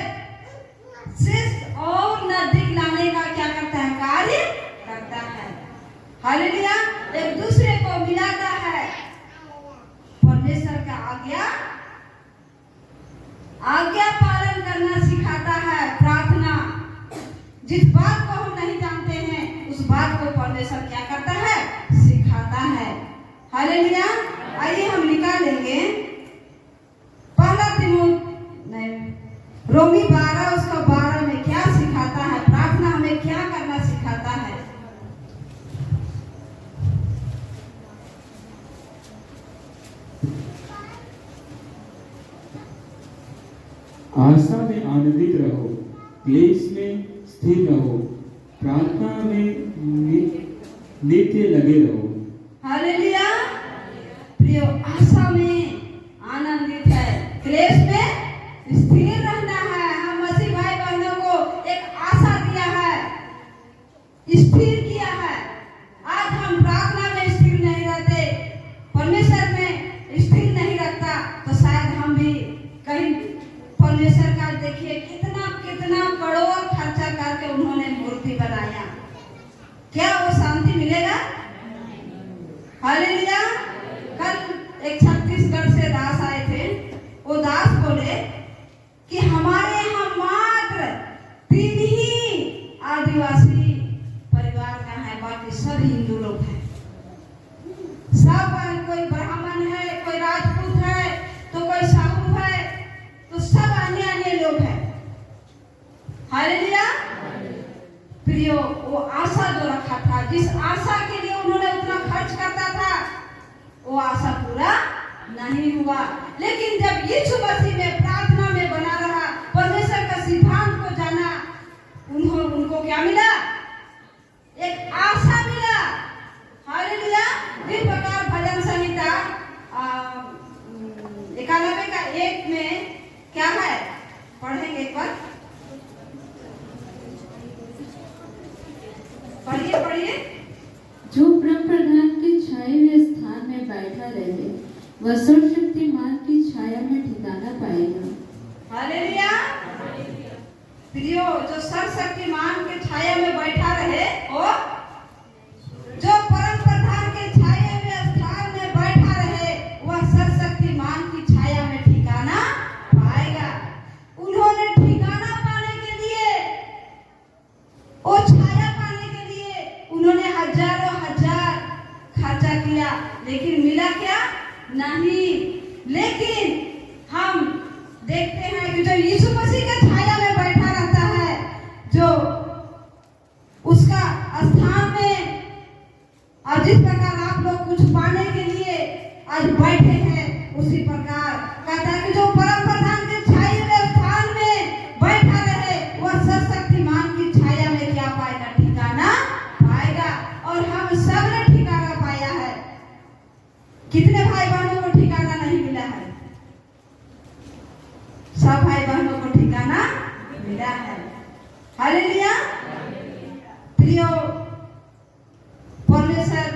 से और नजदीक लाने का क्या करता है, कार्य करता है। हालेलुया। एक दूसरे को मिलाता है, परमेश्वर का आज्ञा पालन करना सिखाता है। प्रार्थना, जिस बात को हम नहीं जानते हैं उस बात को परमेश्वर क्या करता है, सिखाता है। हालेलुया। आइए हम निकाल लेंगे रोमी 12 उसका 12 में क्या सिखाता है, प्रार्थना हमें क्या करना सिखाता है। आशा में आनंदित रहो, क्लेश में स्थिर रहो, प्रार्थना में नित्य लगे रहो। हालेलुया। प्रियो, आशा में आनंदित है, क्लेश में स्थिर रहना है। हम मसीह भाई बहनों को एक आशा दिया है, स्थिर किया है। आज हम प्रार्थना में स्थिर नहीं रहते, परमेश्वर में स्थिर नहीं रखता, तो शायद हम भी कहीं परमेश्वर का देखिए कितना कितना करोड़ खर्चा करके उन्होंने मूर्ति बनाया, क्या वो शांति मिलेगा? हालेलुया। कल एक छत्तीसगढ़ से दास आए थे, वो दास बोले कि हमारे यहाँ मात्र हालेलुया। प्रियो, वो आशा जो रखा था, जिस आशा के लिए उन्होंने उतना खर्च करता था, वो आशा पूरा नहीं हुआ। लेकिन जब यीशु मसीह में प्रार्थना में बना रहा, परमेश्वर का सिद्धांत को जाना, उनको क्या मिला? एक आशा मिला। हालेलुया। जिस प्रकार भजन संहिता 91 का 1 में क्या है, पढ़ेंगे एक बार, पढ़िए। जो ब्रह्म प्रधान के छाए हुए स्थान में बैठा रहे, वह सर्वशक्तिमान की छाया में ठिकाना पाएगा। हालेलुया। प्रियो, जो सर्वशक्तिमान के छाया में बैठा रहे, वो जो परम प्रधान के छाया में स्थान में बैठा रहे, वह सर्वशक्तिमान की छाया में ठिकाना पाएगा। उन्होंने ठिकाना पाने के लिए, वो छाया पाने के लिए उन्होंने हजारों हजार खर्चा किया, लेकिन मिला क्या? नहीं। लेकिन हम देखते हैं कि जो यीशु मसीह के छाया में बैठा रहता है, जो उसका स्थान में, और जिस प्रकार आप लोग कुछ पाने के लिए आज बैठे हैं, उसी प्रकार कहता है कि जो परम प्रधान के छाया में स्थान में बैठा रहे, वह सर्वशक्तिमान की छाया में क्या पाएगा? ठिकाना पाएगा। और हम सब ने ठिकाना पाया है। कितने भाई बहनों को ठिकाना नहीं मिला है? सब भाई बहनों को ठिकाना मिला है। हालेलुया। प्रियो, परमेश्वर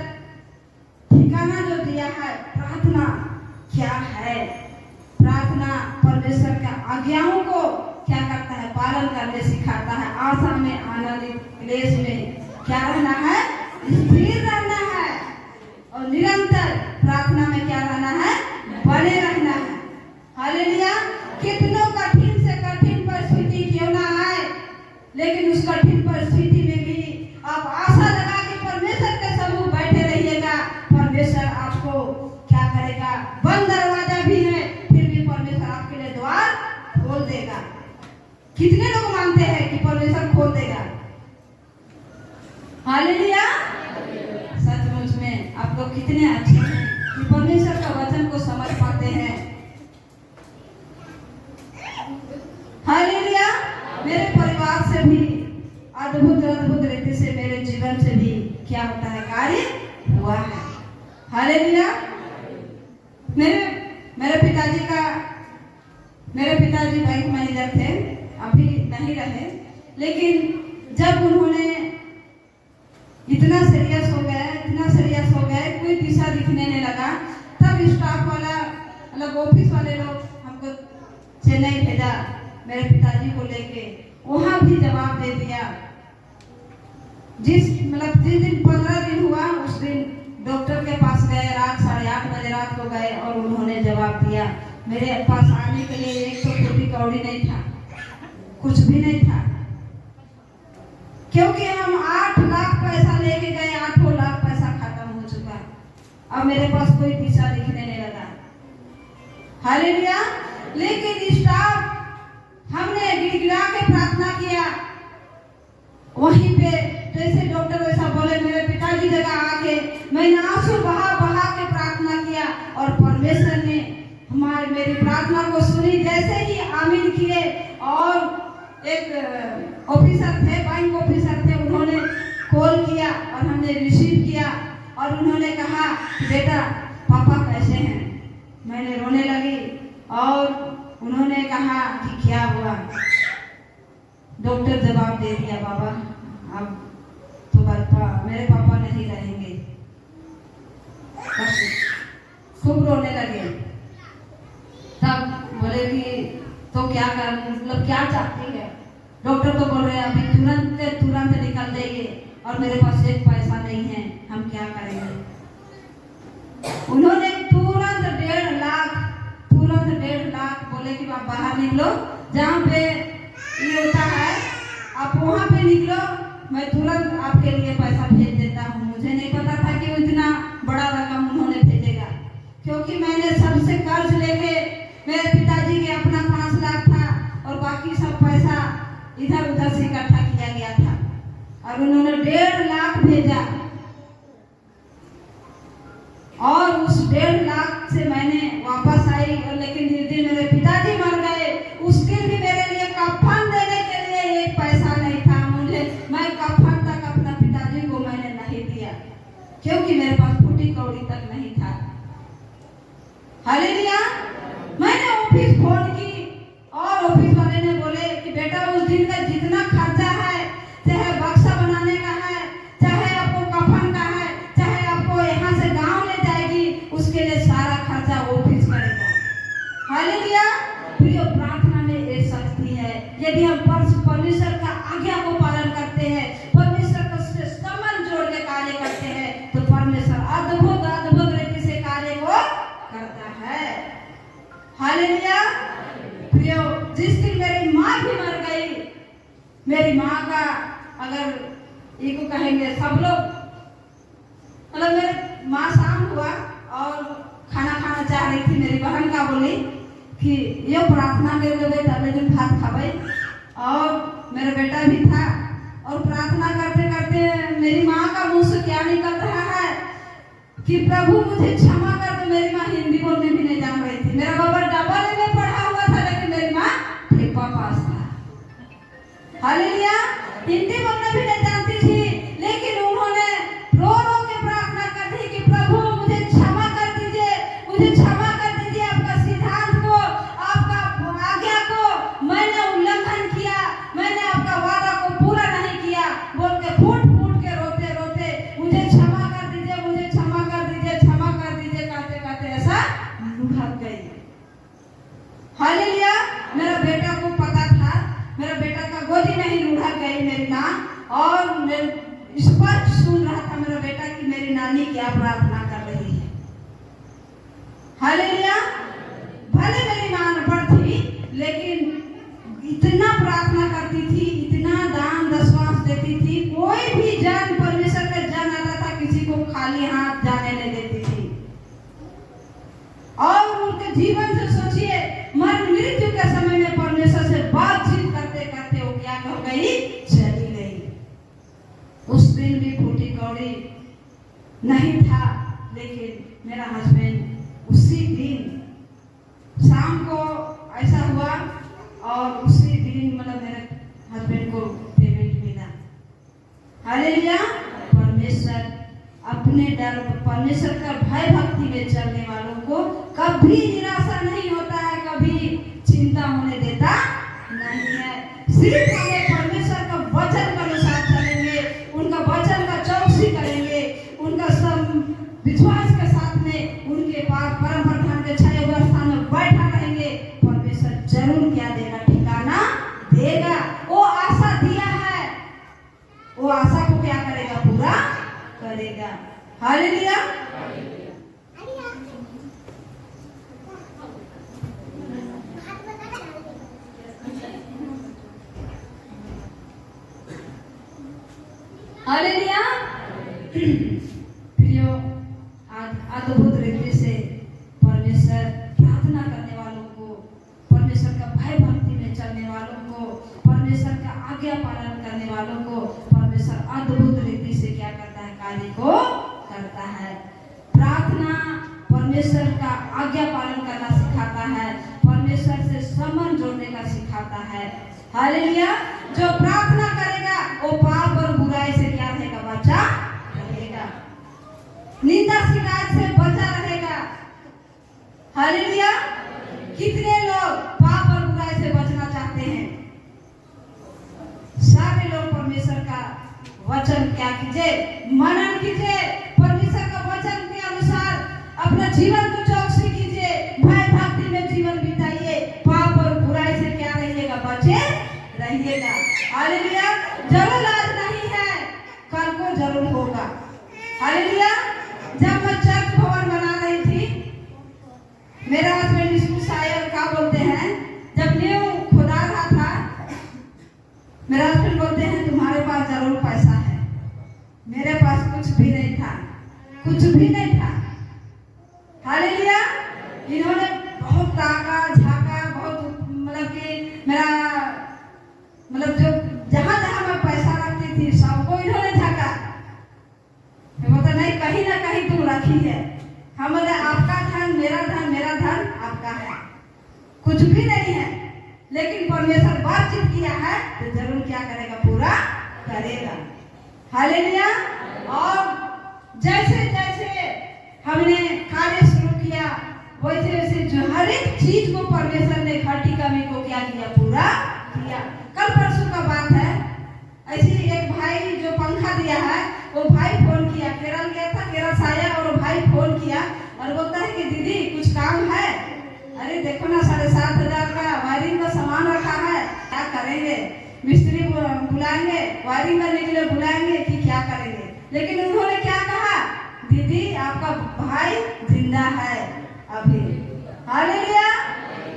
ठिकाना जो दिया है, प्रार्थना क्या है? प्रार्थना परमेश्वर का आज्ञाओं को क्या करता है? पालन करने सिखाता है। आशा में, आनंद, क्लेश में क्या रहना है? स्थिर रहना है। और निरंतर प्रार्थना में क्या रहना है? बने रहना है। हालेलुया। कितनों कठिन से कठिन परिस्थिति क्यों ना आए, लेकिन उस कठिन परिस्थिति में भी आप आशा लगा के परमेश्वर के सम्मुख बैठे रहिएगा। परमेश्वर आपको क्या करेगा? बंद दरवाजा भी है, फिर भी परमेश्वर आपके लिए द्वार खोल देगा। कितने लोग मानते हैं कि परमेश्वर खोल देगा? हालेलुया। सचमुच में आप लोग कितने अच्छे हैं कि परमेश्वर का वचन को समझ पाते हैं। हालेलुया। मेरे परिवार से भी अद्भुत रीति से, मेरे जीवन से भी क्या होता है? कार्य हुआ है। हालेलुया। मेरे पिताजी बैंक मैनेजर थे, अभी नहीं रहे, लेकिन जब उन्होंने इतना सीरियस हो गए, कोई दिशा दिखने नहीं लगा, तब स्टाफ वाला, मतलब ऑफिस वाले लोग हमको चेन्नई भेजा मेरे पिताजी को लेके। वहां भी जवाब दे दिया। जिस दिन 15 दिन हुआ, उस दिन डॉक्टर के पास गए, रात 8:30 बजे रात को गए, और उन्होंने जवाब दिया। मेरे पास आने के लिए 100 कोटी कौड़ी नहीं था, कुछ भी नहीं था, क्योंकि हम 8 लाख पैसा लेके गए, 8 लाख पैसा खत्म हो चुका। अब मेरे पास कोई दिशा दिखने नहीं लगा। हालेलुया। लेकिन स्टाफ, हमने गिड़गिड़ा के प्रार्थना किया। वहीं पे जैसे डॉक्टर वैसा बोले, मेरे पिताजी जगह आके मैंने आंसू बहा के प्रार्थना किया, और परमेश्वर ने मेरी प्रार्थना को सुनी। जैसे ही आमीन किए, और एक ऑफिसर थे, बैंक ऑफिसर थे, उन्होंने कॉल किया और हमने रिसीव किया, और उन्होंने कहा, बेटा पापा कैसे हैं? मैंने रोने लगी, और उन्होंने कहा कि क्या हुआ? डॉक्टर जवाब दे दिया, बाबा अब तो मेरे पापा नहीं रहेंगे। खूब रोने लगे। तब बोले कि तो क्या कर, मतलब क्या चाहती है? डॉक्टर तो बोल रहे हैं अभी तुरंत निकल जाइए, और मेरे पास एक पैसा नहीं है, हम क्या करेंगे? उन्होंने तुरंत 1.5 लाख बोले कि आप बाहर निकलो, जहाँ पे ये होता है आप वहाँ पे निकलो, मैं तुरंत आपके लिए पैसा भेज देता हूँ। मुझे नहीं पता था कि इतना बड़ा रकम उन्होंने भेजेगा, क्योंकि मैंने सबसे कर्ज लेके, मेरे पिताजी के अपना 5 लाख था, और बाकी सब पैसा इधर उधर से इकट्ठा किया गया था और उन्होंने 1.5 लाख भेजा और उस 1.5 लाख से मैंने वापस आई। और लेकिन जिस दिन मेरे पिताजी मर गए उस दिन भी मेरे लिए कफन देने के लिए एक पैसा नहीं था मुझे। मैं कफन तक अपना पिताजी को मैंने नहीं दिया क्योंकि मेरे पास फूटी कौड़ी तक नहीं था। हालेलुया। मैंने ऑफिस फोन की और ऑफिस वाले ने बोले कि बेटा उस दिन का जितना खर्चा है, चाहे बक्सा बनाने का है, चाहे आपको कफन का है, चाहे आपको यहाँ से गांव ले जाएगी, उसके लिए सारा खर्चा ऑफिस करेगा। हालेलुया। प्रिय, प्रार्थना में एक शक्ति है। यदि हम परमेश्वर का आज्ञा को पालन करते हैं, परमेश्वर से संबंध जोड़ के कार्य करते हैं, तो परमेश्वर अद्भुत अद्भुत रीति से कार्य को करता है। हालेलुया। प्रिय, जिस दिन मेरी माँ भी मर गई, मेरी माँ का अगर ये को कहेंगे सब लोग, मतलब मेरी माँ शाम हुआ और खाना खाना चाह रही थी, मेरी बहन का बोली कि ये प्रार्थना कर लो बेटा, लेकिन भात खावे। और मेरा बेटा भी था और प्रार्थना करते करते मेरी माँ का मुंह से क्या निकल रहा है कि प्रभु मुझे क्षमा कर दो। मेरी माँ हिंदी बोलने भी नहीं जान रही थी। मेरा बाबा डबल में पढ़ा हुआ था लेकिन मेरी माँ ठेपा पास था। हालेलुया। हिंदी बोलना भी नहीं जानती थी, लेकिन उन्होंने रो रो के प्रार्थना कर दी कि प्रभु मुझे क्षमा कर दीजिए, मुझे क्षमा कर दीजिए। आपका सिद्धांत को, आपका आज्ञा को मैंने उल्लंघन किया, मैंने आपका वादा को पूरा नहीं किया बोल के फूट फूट के रोते रोते मुझे क्षमा कर दीजिए, मुझे क्षमा कर दीजिए, क्षमा कर दीजिए कहते कहते ऐसा लुढ़क गई। हालेलुया। मेरा बेटा को पता था, मेरा बेटा का गोदी में ही लुढ़क गई मेरी माँ, और स्पष्ट सुन रहा था मेरा बेटा कि मेरी नानी क्या प्रार्थना कर रही है। हालेलुया। भले मेरी माँ अनपढ़ थी लेकिन इतना प्रार्थना करती थी, इतना दान दशवांश देती थी। कोई भी जन, परमेश्वर का जन आता था, किसी को खाली हाथ जाने नहीं देती थी। और उनके जीवन से सोचिए, मरण मृत्यु के समय में परमेश्वर से बातचीत करते करते वो क्या हो गई, चली गई। उस दिन भी फूटी कौड़ी नहीं था, लेकिन मेरा हस्बैंड उसी दिन शाम को ऐसा हुआ और उसी दिन मतलब मेरे हस्बैंड को पेमेंट मिला। हालेलुया। परमेश्वर अपने डर, परमेश्वर का भय भक्ति में चलने वालों को कभी निराशा नहीं होता है, कभी चिंता होने देता नहीं है। सिर्फ हमें परमेश्वर का वचन के अनुसार चलेंगे, उनका वचन का चौकसी करेंगे, उनका सब विश्वास के साथ में उनके पास परम प्रधान के छाए हुए स्थान में बैठा रहेंगे, परमेश्वर जरूर क्या देगा, ठिकाना देगा। वो आशा दिया है, वो आशा को क्या करेगा, पूरा करेगा। हालेलुया। हालेलुया। प्रियो, अद्भुत रीति से परमेश्वर प्रार्थना करने वालों को, परमेश्वर का भय भक्ति में चलने वालों को, परमेश्वर का आज्ञा पालन करने वालों को परमेश्वर अद्भुत रीति से क्या करता है, कार्य को करता है। प्रार्थना परमेश्वर का आज्ञा पालन करना सिखाता है, परमेश्वर से संबंध जोड़ने का सिखाता है। हालेलुया। जो प्रार्थना करेगा वो पाप और बुराई से क्या रहेगा, बचा रहेगा, निंदा शिकायत से बचा रहेगा। हालेलुया। कितने लोग पाप और बुराई से बचना चाहते हैं? सारे लोग परमेश्वर का वचन क्या कीजिए, मनन कीजिए, परमेश्वर का वचन के अनुसार अपना जीवन को चौकसी कीजिए, भय भक्ति में जीवन बिताइए, पाप और बुराई से क्या रहिएगा, बचे रहिएगा। हालेलुया। जरूर आज नहीं है, कल को जरूर होगा। हालेलुया। जब मैं चर्च भवन बना रही थी, मेरा हस्बैंड इसको शायद क्या बोलते हैं, जब न्यू खुदा रहा था, मेरा हस्बैंड बोलते हैं तुम्हारे पास जरूर पैसा है। मेरे पास कुछ भी नहीं था, कुछ भी नहीं था। हालेलुया। इन्होंने बहुत ताका झाका, बहुत मतलब कि मेरा मतलब जो रखी है। हमारे आपका धन मेरा धन आपका है, कुछ भी नहीं है, लेकिन परमेश्वर बातचीत किया है तो जरूर क्या करेगा, पूरा करेगा। हालेलुया। और जैसे जैसे हमने कार्य शुरू किया वैसे वैसे जो हर एक चीज को परमेश्वर ने घटी कमी को क्या किया, पूरा किया। कल परसों का बात है, ऐसे एक भाई जो पंखा दिया है वो भाई फोन किया, केरल गया था, केरल से आया और भाई फोन किया और बोलता है कि दीदी कुछ काम है। अरे देखो ना 7,500 का वायरिंग का सामान रखा है, क्या करेंगे, मिस्त्री बुलाएंगे, वायरिंग करने के लिए बुलाएंगे कि क्या करेंगे। लेकिन उन्होंने क्या कहा, दीदी आपका भाई जिंदा है अभी। हालेलुया।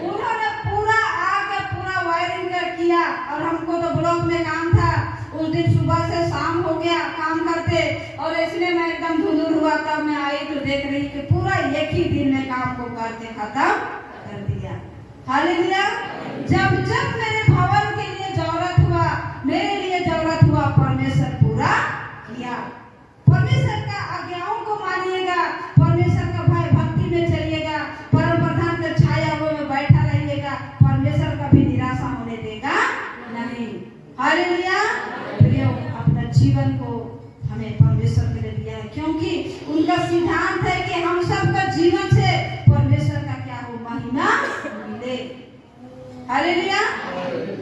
उन्होंने पूरा आके पूरा वायरिंग किया और हमको तो ब्लॉक में काम था, उस दिन सुबह से शाम हो गया काम करते, और इसलिए मैं एकदम धुंधुर हुआ, तब मैं आई तो देख रही कि पूरा एक ही दिन में काम को करके खत्म कर दिया। हालेलुया। जब जब मेरे भवन के लिए जरूरत हुआ, मेरे लिए जरूरत हुआ, परमेश्वर पूरा किया। परमेश्वर का आज्ञाओं को मानिएगा, परमेश्वर का भय भक्ति में चलिएगा, परम प्रधान के छाया में बैठा रहिएगा, परमेश्वर कभी निराशा होने देगा नहीं। हालेलुया। प्रियो, अपना जीवन को हमें परमेश्वर के लिए दिया है, क्योंकि उनका सिद्धांत है कि हम सबका जीवन से परमेश्वर का क्या हो, महिमा मिले। हालेलुया।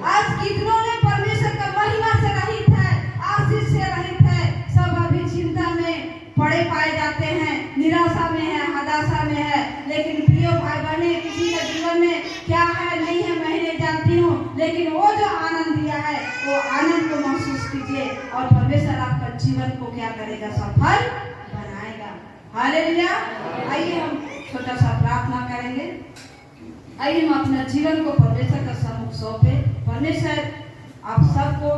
आज कितनों ने परमेश्वर का महिमा से रहित है, आशीष से रहित है, सब अभी चिंता में पड़े पाए जाते हैं, निराशा में है, हताशा में है। लेकिन प्रियो भाई बहने, किसी के जीवन में क्या है नहीं है मैं नहीं जानती हूँ, लेकिन वो जो आनंद दिया है वो आनंद को महसूस कीजिए और परमेश्वर आपका जीवन को क्या करेगा, सफल बनाएगा। हालेलुया। आइए हम छोटा सा प्रार्थना करेंगे। आइए हम अपना जीवन को परमेश्वर का सम्मुख सौंपे। परमेश्वर आप सबको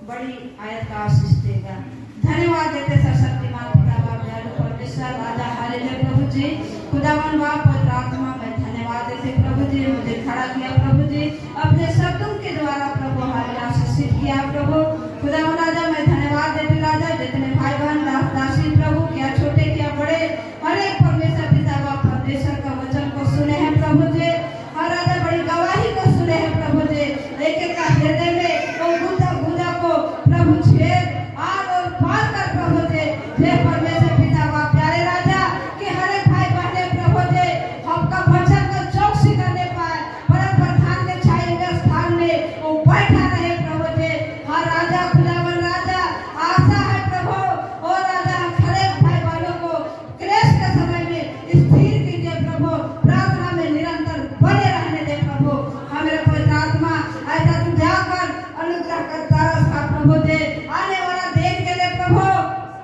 बड़ी आयत का आशीष देगा। धन्यवाद देते सर्वशक्तिमान पिता बाप दयालु परमेश्वर राजा। हालेलुया प्रभु जी, खुदावन बाप पवित्र आत्मा में धन्यवाद देते प्रभु जी, मुझे खड़ा किया प्रभु जी, अपने शब्दों के द्वारा प्रभु हालेलुया आशीषित किया प्रभु। खुदावन राजा मैं धन्यवाद देती राजा, जितने भाई बहन दास दासी प्रभु, क्या छोटे क्या बड़े, हर एक परमेश्वर पिता बाप परमेश्वर का वचन को सुने हैं प्रभु जी, हर राजा बड़ी गवाही को सुने हैं प्रभु जी, एक एक का हृदय में वो गुदा को प्रभु छेद आग और पार कर प्रभु जी, हे परमेश्वर पिता बाप प्यारे राजा, कि हर एक भाई बहने प्रभु जी आपका वचन को चौकसी करने पाए, परम प्रधान के छाए हुए स्थान में वो बैठा रहे प्रभु जी। हर राजा खुदावन राजा आशा है प्रभु, और राजा हर एक भाई बहनों को क्लेश के समय में स्थिर कीजिए प्रभु, प्रार्थना में निरंतर बने रहने दे प्रभु। हमारे पवित्र आत्मा ऐसा तू जाकर अनुग्रह करता रहा प्रभु जी, आने वाला दिन के लिए प्रभु,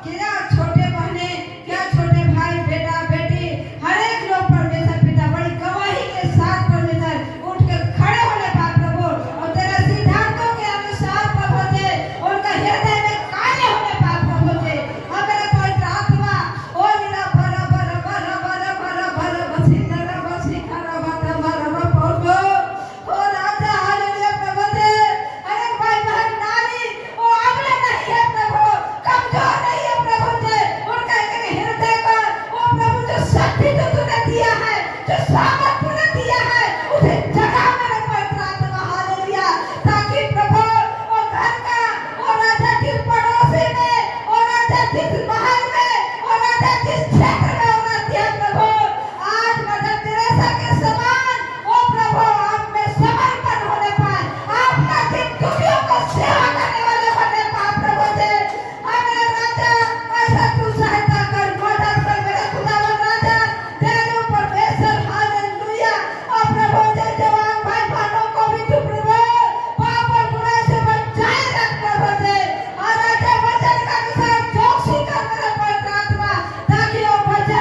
क्या छोटे बहने, क्या छोटे भाई, बेटा बेटी, हर एक लोग परमेश्वर पिता बड़ी गवाही के साथ परमेश्वर उठ के खड़े होने पाए प्रभु, और तेरे सिद्धांतों के अनुसार प्रभु जी उनका हृदय में कार्य होने पाए प्रभु जी। हमारे पवित्र आत्मा ओ लीला भरा भरा भरा भरा भरा भरा बसी भरा भरा भरा प्रभु, ओ राजा हालेलुया प्रभु जी, अरे भाई बहन नारी वो अगले नहीं है प्रभु, कमजोर नहीं है प्रभु जी, उनका एक हृदय का वो प्रभु जो शक्ति जो तूने दिया है, जो सामर्थ तूने दिया है, उसे जगा मेरे पवित्र आत्मा हालेलुया, ताकि प्रभु वो घर का, वो राजा जिस पड़ोसी में, वो राजा जिस महल में, वो राजा जिस क्षेत्र में वो रहती है प्रभु, आज मदर तेरेसा के समान वो प्रभु आप में समर्पण होने पाए, आपका दिन दुखियों को सेवा करने वाले बने पाए प्रभु जी। हमारे राजा ऐसा तू सहायता कर, मदद कर मेरे खुदावन राजा, दयालु परमेश्वर हालेलुया। और प्रभु जी जवान भाई बहनों को भी तू प्रभु पाप और बुराई से बचाए रख प्रभु जी, और राजा वचन का अनुसार चौकसी कर मेरे पवित्र आत्मा, ताकि वो वचन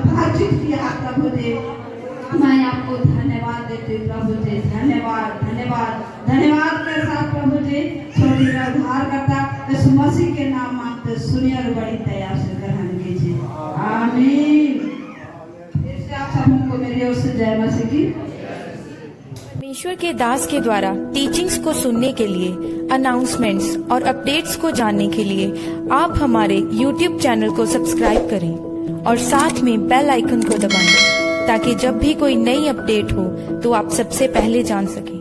बातचीत किया प्रभु जी। मैं आपको धन्यवाद देती हूँ प्रभु जी, धन्यवाद धन्यवाद धन्यवाद के साथ प्रभु जी छोटी का उद्धार करता यीशु मसीह के नाम मांगते सुनिए और बड़ी दया से ग्रहण कीजिए, आमीन। फिर से आप सबको मेरी ओर से जय मसीह की। परमेश्वर के दास के द्वारा टीचिंग्स को सुनने के लिए, अनाउंसमेंट्स और अपडेट्स को जानने के लिए आप हमारे YouTube चैनल को सब्सक्राइब करें और साथ में बेल आइकन को दबाएं ताकि जब भी कोई नई अपडेट हो तो आप सबसे पहले जान सकें।